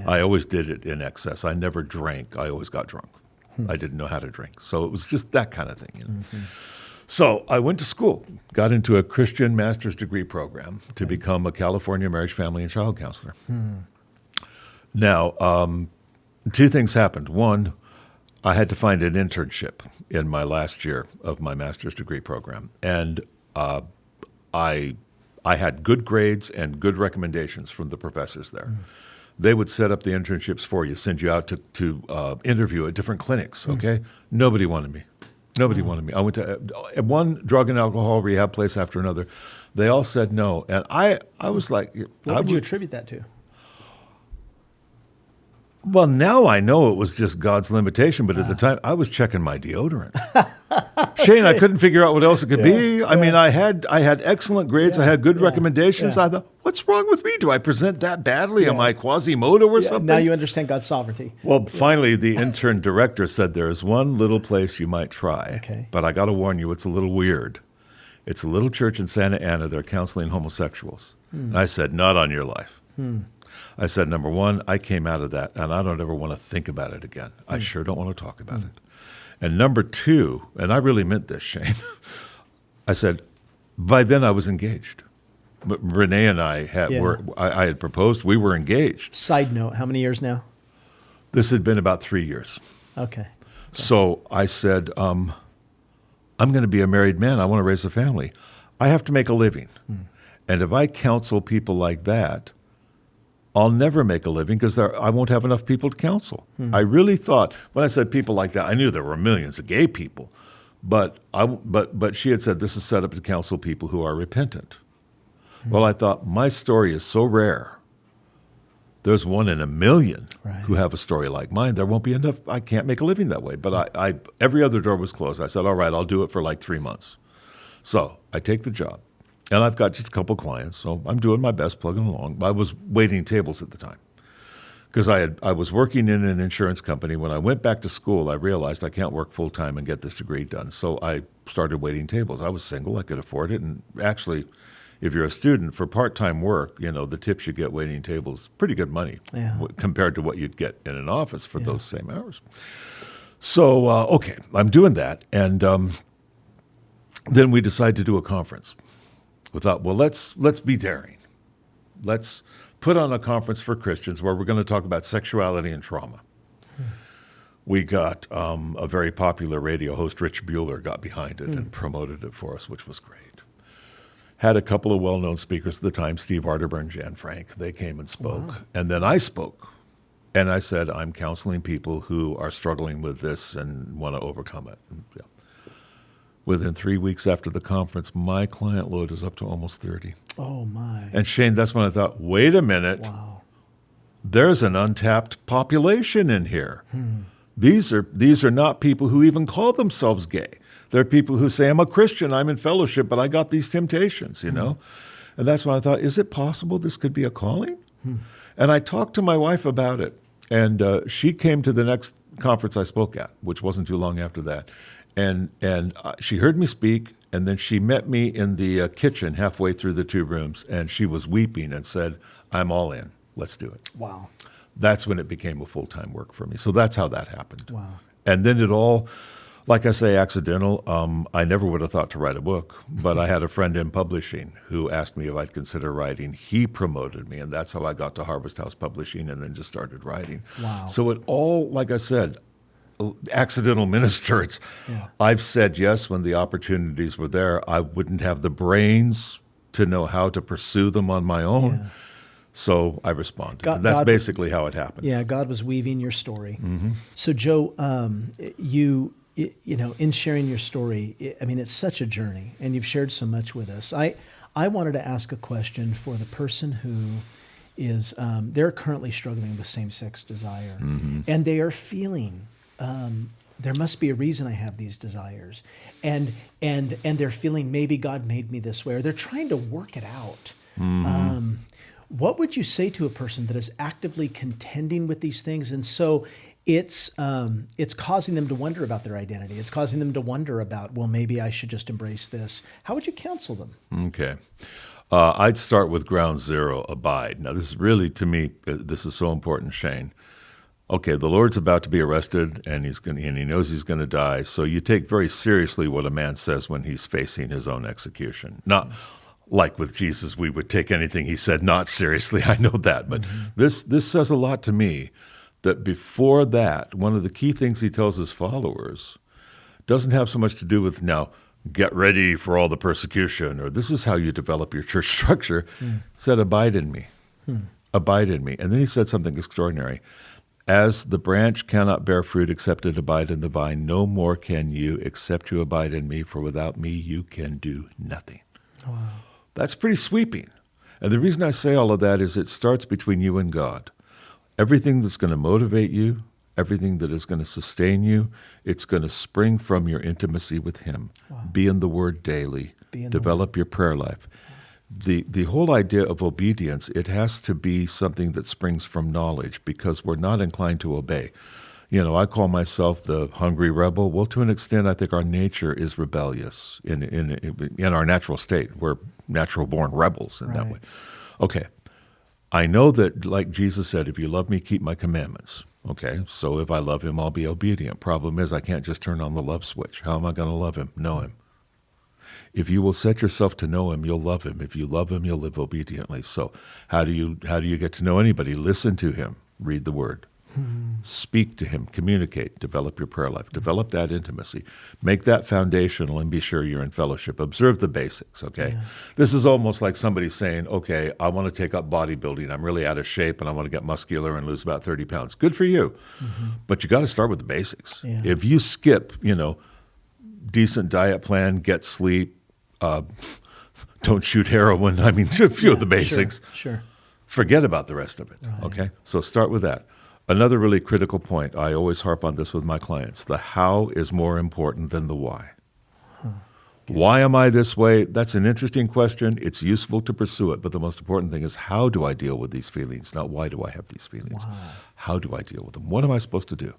I always did it in excess. I never drank. I always got drunk. I didn't know how to drink. So it was just that kind of thing. So I went to school, got into a Christian master's degree program to become a California marriage, family, and child counselor. Now, two things happened. One, I had to find an internship in my last year of my master's degree program. And I had good grades and good recommendations from the professors there. They would set up the internships for you, send you out to interview at different clinics, okay? Nobody wanted me. Nobody wanted me. I went to one drug and alcohol rehab place after another. They all said no. And I was like... What would you attribute that to? Well, now I know it was just God's limitation, but at the time, I was checking my deodorant. Shane, I couldn't figure out what else it could be. I mean, I had excellent grades. I had good recommendations. I thought, what's wrong with me? Do I present that badly? Am I Quasimodo or something? Now you understand God's sovereignty. Well, finally, the intern director said, there's one little place you might try. Okay. But I got to warn you, it's a little weird. It's a little church in Santa Ana. They're counseling homosexuals. And I said, not on your life. I said, number one, I came out of that, and I don't ever want to think about it again. I sure don't want to talk about it. And number two, and I really meant this, Shane, I said, by then I was engaged. But Renee and I I had proposed. We were engaged. Side note, how many years now? This had been about 3 years. Okay. So I said, I'm going to be a married man. I want to raise a family. I have to make a living. And if I counsel people like that, I'll never make a living because I won't have enough people to counsel. I really thought, when I said people like that, I knew there were millions of gay people. But she had said, this is set up to counsel people who are repentant. Well, I thought, my story is so rare There's 1 in a million Right. who have a story like mine. There won't be enough. I can't make a living that way. But I every other door was closed. I said, all right, I'll do it for like 3 months. So I take the job. And I've got just a couple clients, so I'm doing my best, plugging along. I was waiting tables at the time because I was working in an insurance company. When I went back to school, I realized I can't work full-time and get this degree done. So I started waiting tables. I was single. I could afford it. And actually, if you're a student, for part-time work, the tips you get waiting tables, pretty good money compared to what you'd get in an office for those same hours. So, okay, I'm doing that. And then we decide to do a conference. We thought, well, let's be daring. Let's put on a conference for Christians where we're going to talk about sexuality and trauma. We got a very popular radio host, Rich Bueller, got behind it and promoted it for us, which was great. Had a couple of well-known speakers at the time, Steve Arterburn, Jan Frank. They came and spoke. Wow. And then I spoke. And I said, I'm counseling people who are struggling with this and want to overcome it. And, within 3 weeks after the conference, my client load is up to almost 30. Oh, my. And Shane, that's when I thought, wait a minute. Wow. There's an untapped population in here. These are not people who even call themselves gay. They're people who say, I'm a Christian, I'm in fellowship, but I got these temptations, And that's when I thought, is it possible this could be a calling? And I talked to my wife about it. And she came to the next conference I spoke at, which wasn't too long after that. And she heard me speak, and then she met me in the kitchen halfway through the 2 rooms, and she was weeping and said, I'm all in. Let's do it. Wow. That's when it became a full-time work for me. So that's how that happened. Wow. And then it all, like I say, accidental. I never would have thought to write a book, but I had a friend in publishing who asked me if I'd consider writing. He promoted me, and that's how I got to Harvest House Publishing and then just started writing. Wow. So it all, like I said, accidental minister. I've said yes when the opportunities were there. I wouldn't have the brains to know how to pursue them on my own. Yeah. So I responded. That's basically how it happened. Yeah, God was weaving your story. So Joe, you in sharing your story, it's such a journey, and you've shared so much with us. I wanted to ask a question for the person who is, they're currently struggling with same-sex desire, and they are feeling, there must be a reason I have these desires, and they're feeling maybe God made me this way, or they're trying to work it out. What would you say to a person that is actively contending with these things, and so it's causing them to wonder about their identity? It's causing them to wonder about, well, maybe I should just embrace this. How would you counsel them? Okay. I'd start with ground zero, abide. Now, this is really, to me, this is so important, Shane. Okay, the Lord's about to be arrested, and he knows he's going to die. So you take very seriously what a man says when he's facing his own execution. Not like with Jesus, we would take anything he said not seriously. I know that, but this says a lot to me. That before that, one of the key things he tells his followers doesn't have so much to do with now, get ready for all the persecution, or this is how you develop your church structure. Said, abide in me. Abide in me. And then he said something extraordinary. As the branch cannot bear fruit except it abide in the vine, no more can you except you abide in me, for without me you can do nothing. Wow. That's pretty sweeping. And the reason I say all of that is it starts between you and God. Everything that's going to motivate you, everything that is going to sustain you, it's going to spring from your intimacy with him. Wow. Be in the Word daily. Develop your prayer life. The whole idea of obedience, it has to be something that springs from knowledge, because we're not inclined to obey. I call myself the hungry rebel. Well, to an extent, I think our nature is rebellious in our natural state. We're natural-born rebels in that way. Okay. I know that, like Jesus said, if you love me, keep my commandments. Okay, so if I love him, I'll be obedient. Problem is, I can't just turn on the love switch. How am I going to love him? Know him. If you will set yourself to know him, you'll love him. If you love him, you'll live obediently. So how do you get to know anybody? Listen to him. Read the Word. Speak to him. Communicate. Develop your prayer life. Develop that intimacy. Make that foundational and be sure you're in fellowship. Observe the basics, okay? Yeah. This is almost like somebody saying, okay, I want to take up bodybuilding. I'm really out of shape and I want to get muscular and lose about 30 pounds. Good for you. But you got to start with the basics. Yeah. If you skip, decent diet plan, get sleep, don't shoot heroin. I mean, a few of the basics. Sure. Forget about the rest of it, Right. okay? So start with that. Another really critical point, I always harp on this with my clients, the how is more important than the why. Why am I this way? That's an interesting question. It's useful to pursue it, but the most important thing is how do I deal with these feelings, not why do I have these feelings. Wow. How do I deal with them? What am I supposed to do?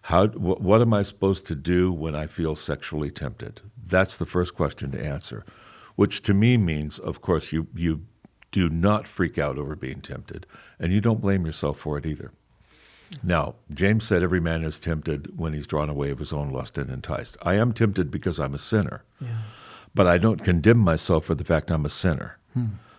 What am I supposed to do when I feel sexually tempted? That's the first question to answer, which to me means, of course, you do not freak out over being tempted, and you don't blame yourself for it either. Now, James said every man is tempted when he's drawn away of his own lust and enticed. I am tempted because I'm a sinner, but I don't condemn myself for the fact I'm a sinner.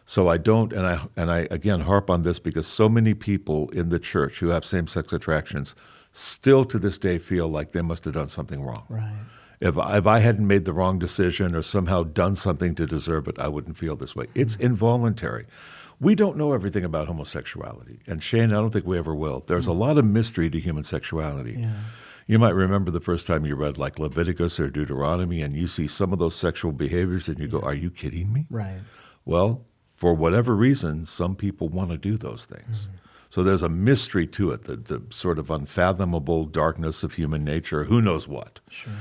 So I don't, and I again harp on this because so many people in the church who have same-sex attractions still to this day feel like they must have done something wrong. Right. If I hadn't made the wrong decision or somehow done something to deserve it, I wouldn't feel this way. It's involuntary. We don't know everything about homosexuality. And Shane, I don't think we ever will. There's a lot of mystery to human sexuality. Yeah. You might remember the first time you read like Leviticus or Deuteronomy and you see some of those sexual behaviors and you go, are you kidding me? Right. Well, for whatever reason, some people want to do those things. So there's a mystery to it, the sort of unfathomable darkness of human nature, who knows what. Sure.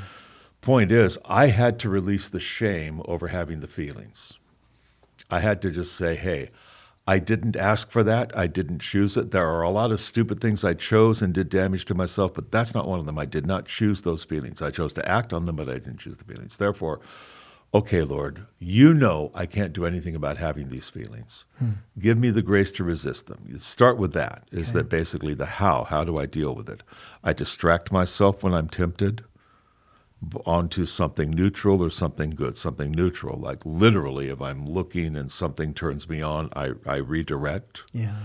Point is, I had to release the shame over having the feelings. I had to just say, hey, I didn't ask for that. I didn't choose it. There are a lot of stupid things I chose and did damage to myself, but that's not one of them. I did not choose those feelings. I chose to act on them, but I didn't choose the feelings. Therefore, okay, Lord, you know I can't do anything about having these feelings. Give me the grace to resist them. You start with that, is that basically the how. How do I deal with it? I distract myself when I'm tempted onto something neutral or something good, something neutral. Like literally, if I'm looking and something turns me on, I redirect. Yeah.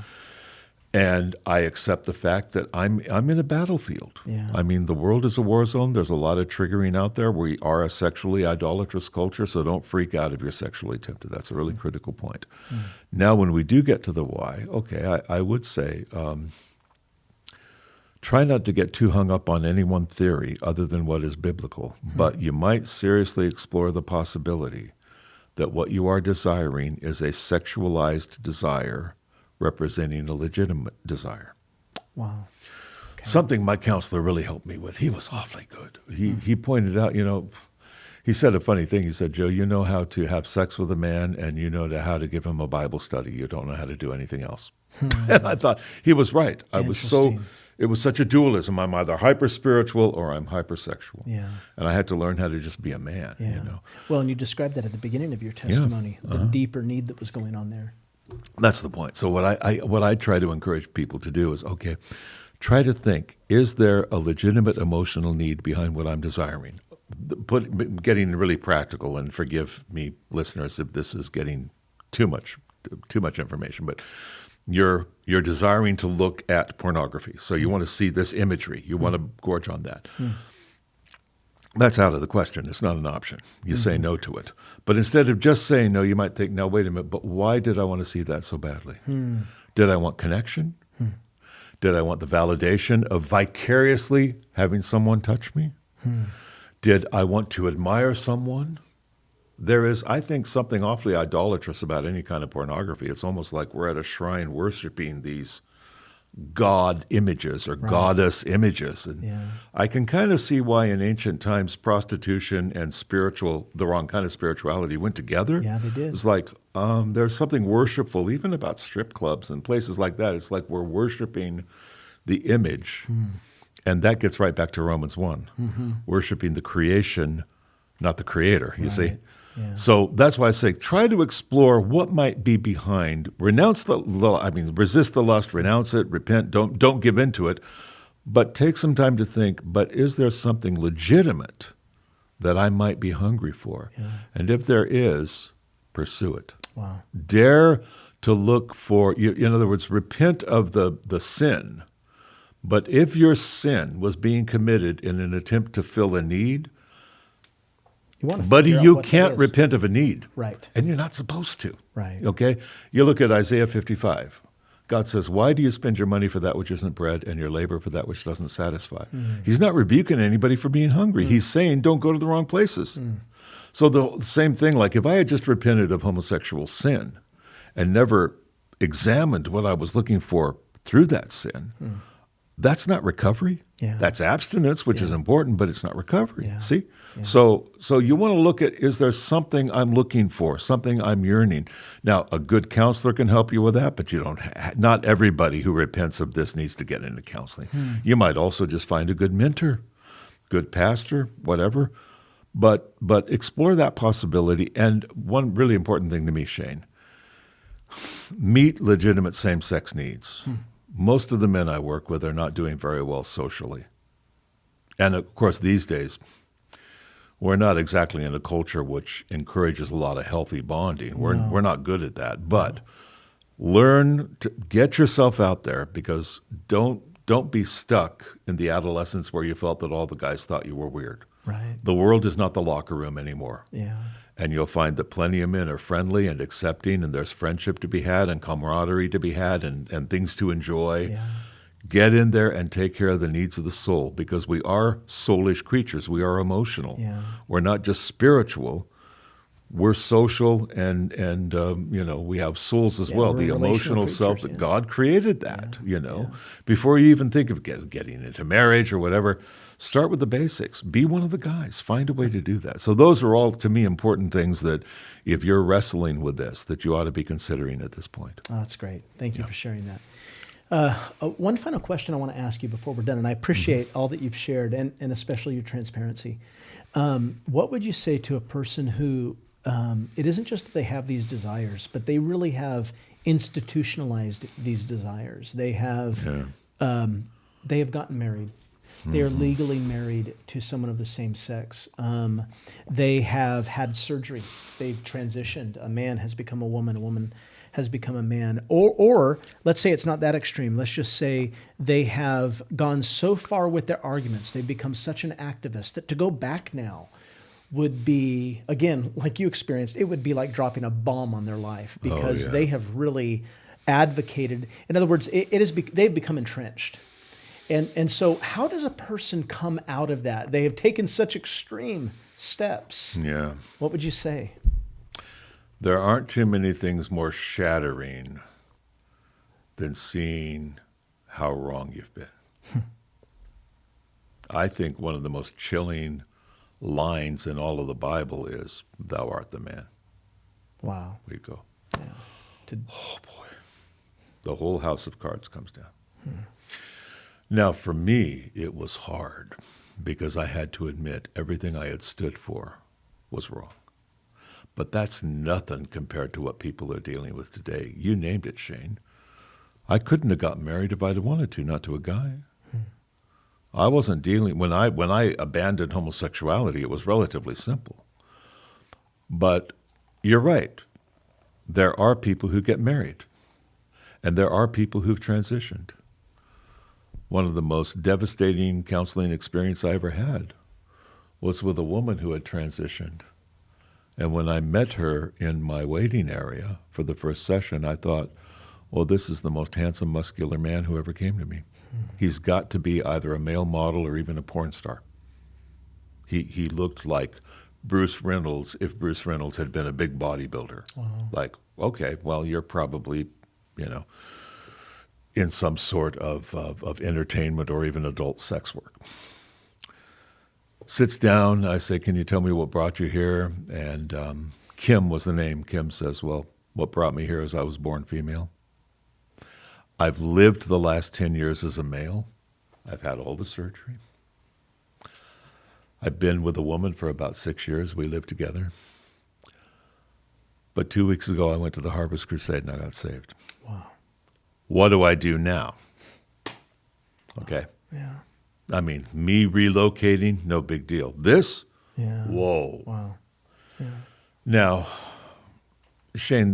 And I accept the fact that I'm in a battlefield. Yeah. I mean, the world is a war zone. There's a lot of triggering out there. We are a sexually idolatrous culture, so don't freak out if you're sexually tempted. That's a really critical point. Now, when we do get to the why, okay, I would say try not to get too hung up on any one theory other than what is biblical, but you might seriously explore the possibility that what you are desiring is a sexualized desire representing a legitimate desire. Wow. Something my counselor really helped me with. He was awfully good. He pointed out, he said a funny thing. He said, Joe, you know how to have sex with a man and you know how to give him a Bible study. You don't know how to do anything else. And I thought he was right. It was such a dualism. I'm either hyper-spiritual or I'm hypersexual. Yeah. And I had to learn how to just be a man, Well, and you described that at the beginning of your testimony, the deeper need that was going on there. That's the point. So what I try to encourage people to do is, okay, try to think, is there a legitimate emotional need behind what I'm desiring? Getting really practical, and forgive me, listeners, if this is getting too much information, but you're desiring to look at pornography. So you want to see this imagery. You want to gorge on that. That's out of the question. It's not an option. You say no to it. But instead of just saying no, you might think, now, wait a minute, but why did I want to see that so badly? Did I want connection? Did I want the validation of vicariously having someone touch me? Did I want to admire someone? There is, I think, something awfully idolatrous about any kind of pornography. It's almost like we're at a shrine worshiping these god images or goddess images. And I can kind of see why in ancient times prostitution and the wrong kind of spirituality went together. Yeah, they did. It's like there's something worshipful even about strip clubs and places like that. It's like we're worshiping the image. And that gets right back to Romans 1, worshiping the creation, not the creator, you see. Yeah. So that's why I say try to explore what might be behind. Resist the lust, renounce it, repent, don't give in to it, but take some time to think, but is there something legitimate that I might be hungry for? Yeah. And if there is, pursue it. Wow. Dare to look for, in other words, repent of the sin. But if your sin was being committed in an attempt to fill a need, buddy, you can't repent of a need. Right. And you're not supposed to. Right. Okay? You look at Isaiah 55. God says, why do you spend your money for that which isn't bread and your labor for that which doesn't satisfy? He's not rebuking anybody for being hungry. He's saying, don't go to the wrong places. So the same thing, like if I had just repented of homosexual sin and never examined what I was looking for through that sin, that's not recovery. Yeah. That's abstinence, which is important, but it's not recovery. Yeah. See? Yeah. So you want to look at, is there something I'm looking for, something I'm yearning? Now, a good counselor can help you with that, but you don't. Not everybody who repents of this needs to get into counseling. You might also just find a good mentor, good pastor, whatever. But explore that possibility. And one really important thing to me, Shane, meet legitimate same-sex needs. Most of the men I work with are not doing very well socially. And of course, these days, we're not exactly in a culture which encourages a lot of healthy bonding. We're not good at that. But learn to get yourself out there, because don't be stuck in the adolescence where you felt that all the guys thought you were weird. Right. The world is not the locker room anymore. Yeah. And you'll find that plenty of men are friendly and accepting, and there's friendship to be had and camaraderie to be had and things to enjoy. Yeah. Get in there and take care of the needs of the soul, because we are soulish creatures. We are emotional. Yeah. We're not just spiritual. We're social, and we have souls as well. we're The relational emotional self creatures, that God created that, Before you even think of getting into marriage or whatever, start with the basics. Be one of the guys. Find a way to do that. So those are all, to me, important things that if you're wrestling with this, that you ought to be considering at this point. Oh, that's great. Thank you for sharing that. One final question I want to ask you before we're done, and I appreciate all that you've shared, and especially your transparency. What would you say to a person who, it isn't just that they have these desires, but they really have institutionalized these desires. They have gotten married. They are legally married to someone of the same sex. They have had surgery. They've transitioned. A man has become a woman has become a man. Or let's say it's not that extreme. Let's just say they have gone so far with their arguments, they've become such an activist that to go back now would be, again, like you experienced, it would be like dropping a bomb on their life, because they have really advocated. In other words, they've become entrenched. And so how does a person come out of that? They have taken such extreme steps. Yeah. What would you say? There aren't too many things more shattering than seeing how wrong you've been. I think one of the most chilling lines in all of the Bible is, "Thou art the man." Wow. We go. Yeah. Oh, boy. The whole house of cards comes down. Now, for me, it was hard, because I had to admit everything I had stood for was wrong. But that's nothing compared to what people are dealing with today. You named it, Shane. I couldn't have gotten married if I'd have wanted to, not to a guy. I wasn't dealing, when I abandoned homosexuality, it was relatively simple. But you're right. There are people who get married, and there are people who've transitioned. One of the most devastating counseling experience I ever had was with a woman who had transitioned. And when I met her in my waiting area for the first session, I thought, well, this is the most handsome, muscular man who ever came to me. He's got to be either a male model or even a porn star. He looked like Bruce Reynolds if Bruce Reynolds had been a big bodybuilder. Wow. Like, okay, well, you're probably, in some sort of entertainment or even adult sex work. Sits down, I say, "Can you tell me what brought you here?" And Kim was the name. Kim says, "Well, what brought me here is I was born female. I've lived the last 10 years as a male. I've had all the surgery. I've been with a woman for about 6 years. We lived together. But 2 weeks ago, I went to the Harvest Crusade and I got saved. Wow. What do I do now?" Okay. Yeah. I mean, me relocating, no big deal. This? Yeah. Whoa. Wow. Yeah. Now, Shane,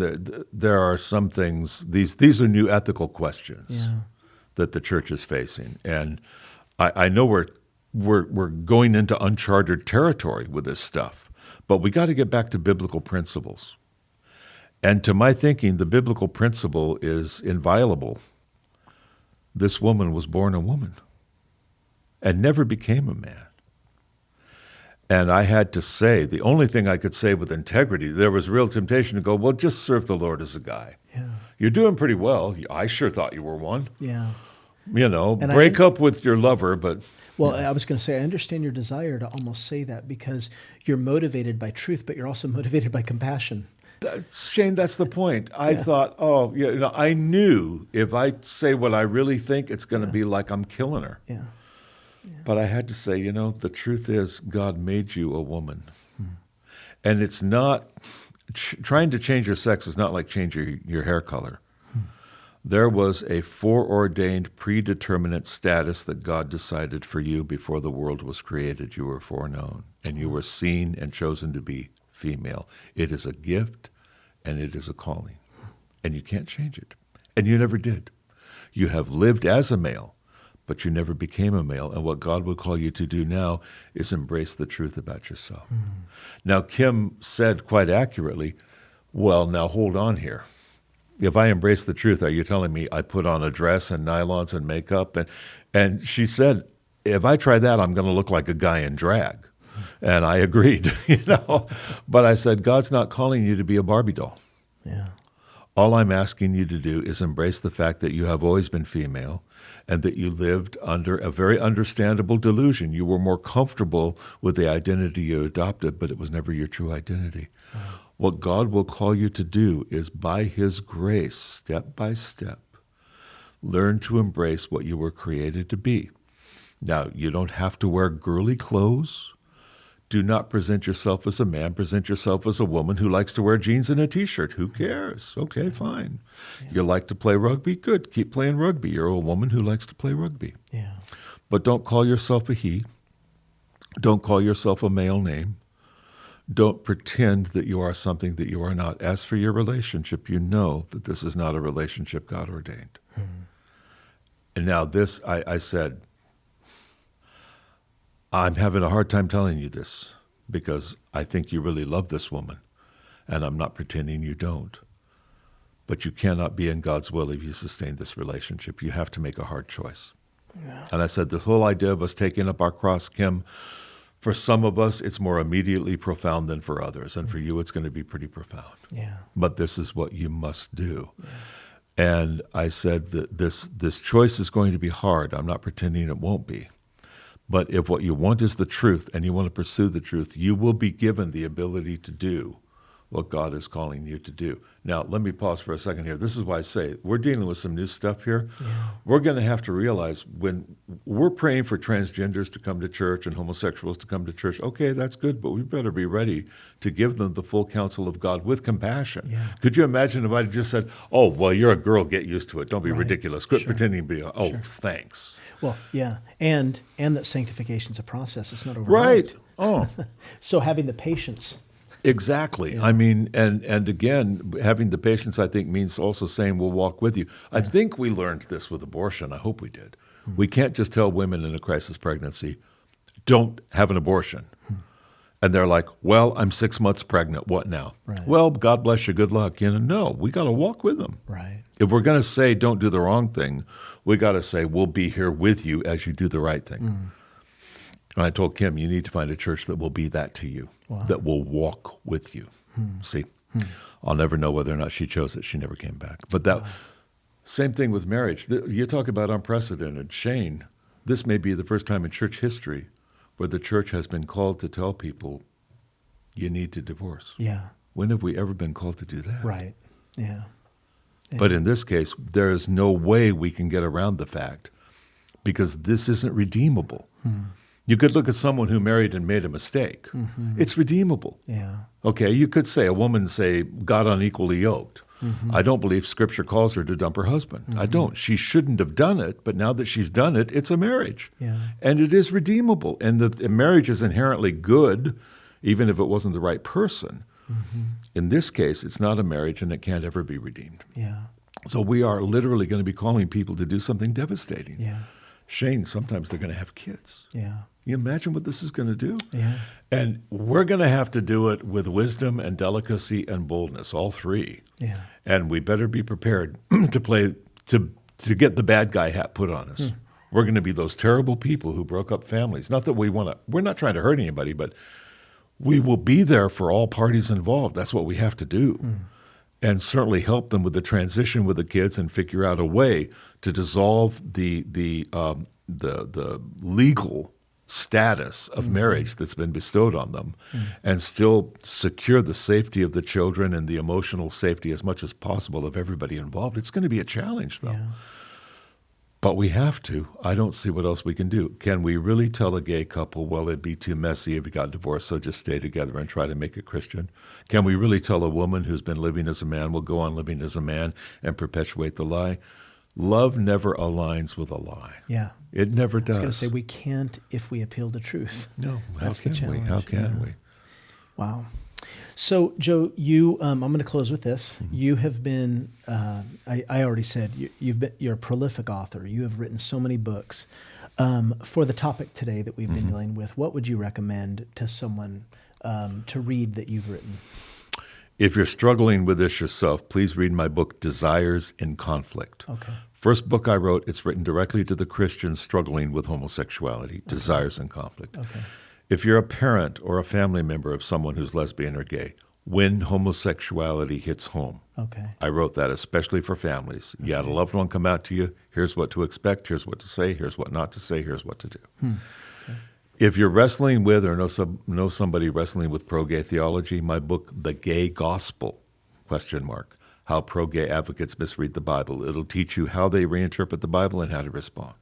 there are some things, these are new ethical questions that the church is facing. And I know we're going into uncharted territory with this stuff, but we got to get back to biblical principles. And to my thinking, the biblical principle is inviolable. This woman was born a woman and never became a man. And I had to say, the only thing I could say with integrity, there was real temptation to go, well, just serve the Lord as a guy. Yeah. You're doing pretty well. I sure thought you were one. Yeah. And break up with your lover, but... Well, I was going to say, I understand your desire to almost say that because you're motivated by truth, but you're also motivated by compassion. Shane, that's the point. I thought, I knew if I say what I really think, it's going to be like I'm killing her. Yeah. But I had to say, the truth is God made you a woman. And it's not, trying to change your sex is not like changing your hair color. There was a foreordained, predeterminate status that God decided for you before the world was created. You were foreknown, and you were seen and chosen to be female. It is a gift, and it is a calling, and you can't change it. And you never did. You have lived as a male, but you never became a male. And what God would call you to do now is embrace the truth about yourself. Now, Kim said quite accurately, well, now hold on here. If I embrace the truth, are you telling me I put on a dress and nylons and makeup? And she said, if I try that, I'm going to look like a guy in drag. And I agreed, But I said, God's not calling you to be a Barbie doll. Yeah. All I'm asking you to do is embrace the fact that you have always been female and that you lived under a very understandable delusion. You were more comfortable with the identity you adopted, but it was never your true identity. Wow. What God will call you to do is, by His grace, step by step, learn to embrace what you were created to be. Now, you don't have to wear girly clothes. Do not present yourself as a man. Present yourself as a woman who likes to wear jeans and a T-shirt. Who cares? Okay, fine. Yeah. You like to play rugby? Good. Keep playing rugby. You're a woman who likes to play rugby. Yeah. But don't call yourself a he. Don't call yourself a male name. Don't pretend that you are something that you are not. As for your relationship, you know that this is not a relationship God ordained. And now this, I said, I'm having a hard time telling you this because I think you really love this woman, and I'm not pretending you don't. But you cannot be in God's will if you sustain this relationship. You have to make a hard choice. Yeah. And I said, the whole idea of us taking up our cross, Kim, for some of us, it's more immediately profound than for others. And for you, it's going to be pretty profound. Yeah. But this is what you must do. Yeah. And I said that this choice is going to be hard. I'm not pretending it won't be. But if what you want is the truth and you want to pursue the truth, you will be given the ability to do what God is calling you to do. Now, let me pause for a second here. This is why I say we're dealing with some new stuff here. Yeah. We're going to have to realize when we're praying for transgenders to come to church and homosexuals to come to church, okay, that's good, but we better be ready to give them the full counsel of God with compassion. Yeah. Could you imagine if I just said, oh, well, you're a girl, get used to it. Don't be ridiculous. Quit pretending to be, thanks. Well, yeah, and that sanctification's a process. It's not overnight. Right. Oh. So having the patience. Exactly. Yeah. I mean, and again, having the patience, I think, means also saying we'll walk with you. Yeah. I think we learned this with abortion. I hope we did. We can't just tell women in a crisis pregnancy, don't have an abortion. And they're like, well, I'm 6 months pregnant. What now? Right. Well, God bless you. Good luck. No, we got to walk with them. Right. If we're going to say don't do the wrong thing, we got to say we'll be here with you as you do the right thing. And I told Kim, you need to find a church that will be that to you, that will walk with you. See, I'll never know whether or not she chose it. She never came back. But that same thing with marriage. You talk about unprecedented. Shane, this may be the first time in church history where the church has been called to tell people you need to divorce. Yeah. When have we ever been called to do that? Right. Yeah. But in this case, there is no way we can get around the fact because this isn't redeemable. You could look at someone who married and made a mistake. It's redeemable. Yeah. Okay, you could say, a woman got unequally yoked. I don't believe Scripture calls her to dump her husband. I don't. She shouldn't have done it, but now that she's done it, it's a marriage. Yeah. And it is redeemable. And the marriage is inherently good, even if it wasn't the right person. In this case, it's not a marriage and it can't ever be redeemed. Yeah. So we are literally going to be calling people to do something devastating. Yeah. Shane, sometimes they're going to have kids. Yeah. You imagine what this is going to do? Yeah. And we're going to have to do it with wisdom and delicacy and boldness, all three. Yeah. And we better be prepared to get the bad guy hat put on us. We're going to be those terrible people who broke up families. Not that we're not trying to hurt anybody, but we will be there for all parties involved. That's what we have to do. and certainly help them with the transition with the kids and figure out a way to dissolve the legal status of marriage that's been bestowed on them and still secure the safety of the children and the emotional safety as much as possible of everybody involved. It's going to be a challenge, though. Yeah. But we have to. I don't see what else we can do. Can we really tell a gay couple, well, it'd be too messy if you got divorced, so just stay together and try to make it Christian? Can we really tell a woman who's been living as a man will go on living as a man and perpetuate the lie? Love never aligns with a lie. Yeah. It never does. I was going to say we can't if we appeal to truth. No, how That's the can we? challenge. How can we? Wow. So, Joe, you, I'm going to close with this. You have been, I already said, you're a prolific author. You have written so many books. For the topic today that we've been dealing with, what would you recommend to someone to read that you've written? If you're struggling with this yourself, please read my book, Desires in Conflict. Okay. First book I wrote, it's written directly to the Christians struggling with homosexuality, Desires in Conflict. Okay. If you're a parent or a family member of someone who's lesbian or gay, When Homosexuality Hits Home. Okay. I wrote that especially for families. You had a loved one come out to you, here's what to expect, here's what to say, here's what not to say, here's what to do. Okay. If you're wrestling with or know somebody wrestling with pro-gay theology, my book, The Gay Gospel, ? How pro-gay advocates misread the Bible. It'll teach you how they reinterpret the Bible and how to respond.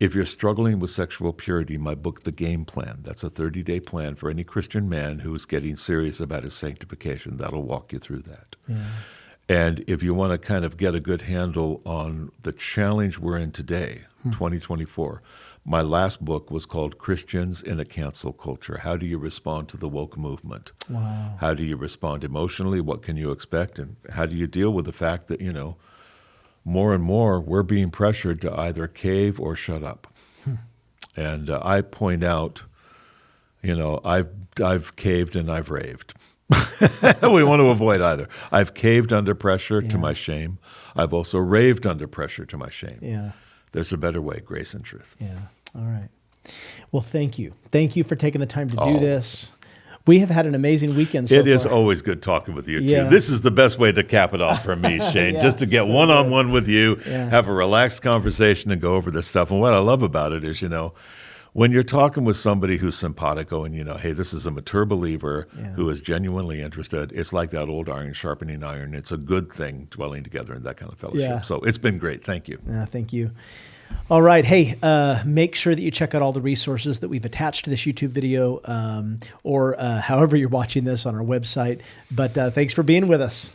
If you're struggling with sexual purity, my book, The Game Plan, that's a 30-day plan for any Christian man who's getting serious about his sanctification. That'll walk you through that. Yeah. And if you want to kind of get a good handle on the challenge we're in today, 2024, my last book was called Christians in a Cancel Culture. How do you respond to the woke movement? Wow. How do you respond emotionally? What can you expect? And how do you deal with the fact that, more and more we're being pressured to either cave or shut up? And I point out, I've caved and I've raved. We want to avoid either. I've caved under pressure to my shame. I've also raved under pressure to my shame. Yeah. There's a better way, grace and truth. Yeah. All right. Well, thank you. Thank you for taking the time to do this. We have had an amazing weekend so far. It is always good talking with you, too. Yeah. This is the best way to cap it off for me, Shane, Yeah, just to get so one-on-one with you, Yeah. have a relaxed conversation and go over this stuff. And what I love about it is, when you're talking with somebody who's simpatico and, hey, this is a mature believer who is genuinely interested, it's like that old iron sharpening iron. It's a good thing dwelling together in that kind of fellowship. Yeah. So it's been great. Thank you. Thank you. All right. Hey, make sure that you check out all the resources that we've attached to this YouTube video or however you're watching this on our website. But thanks for being with us.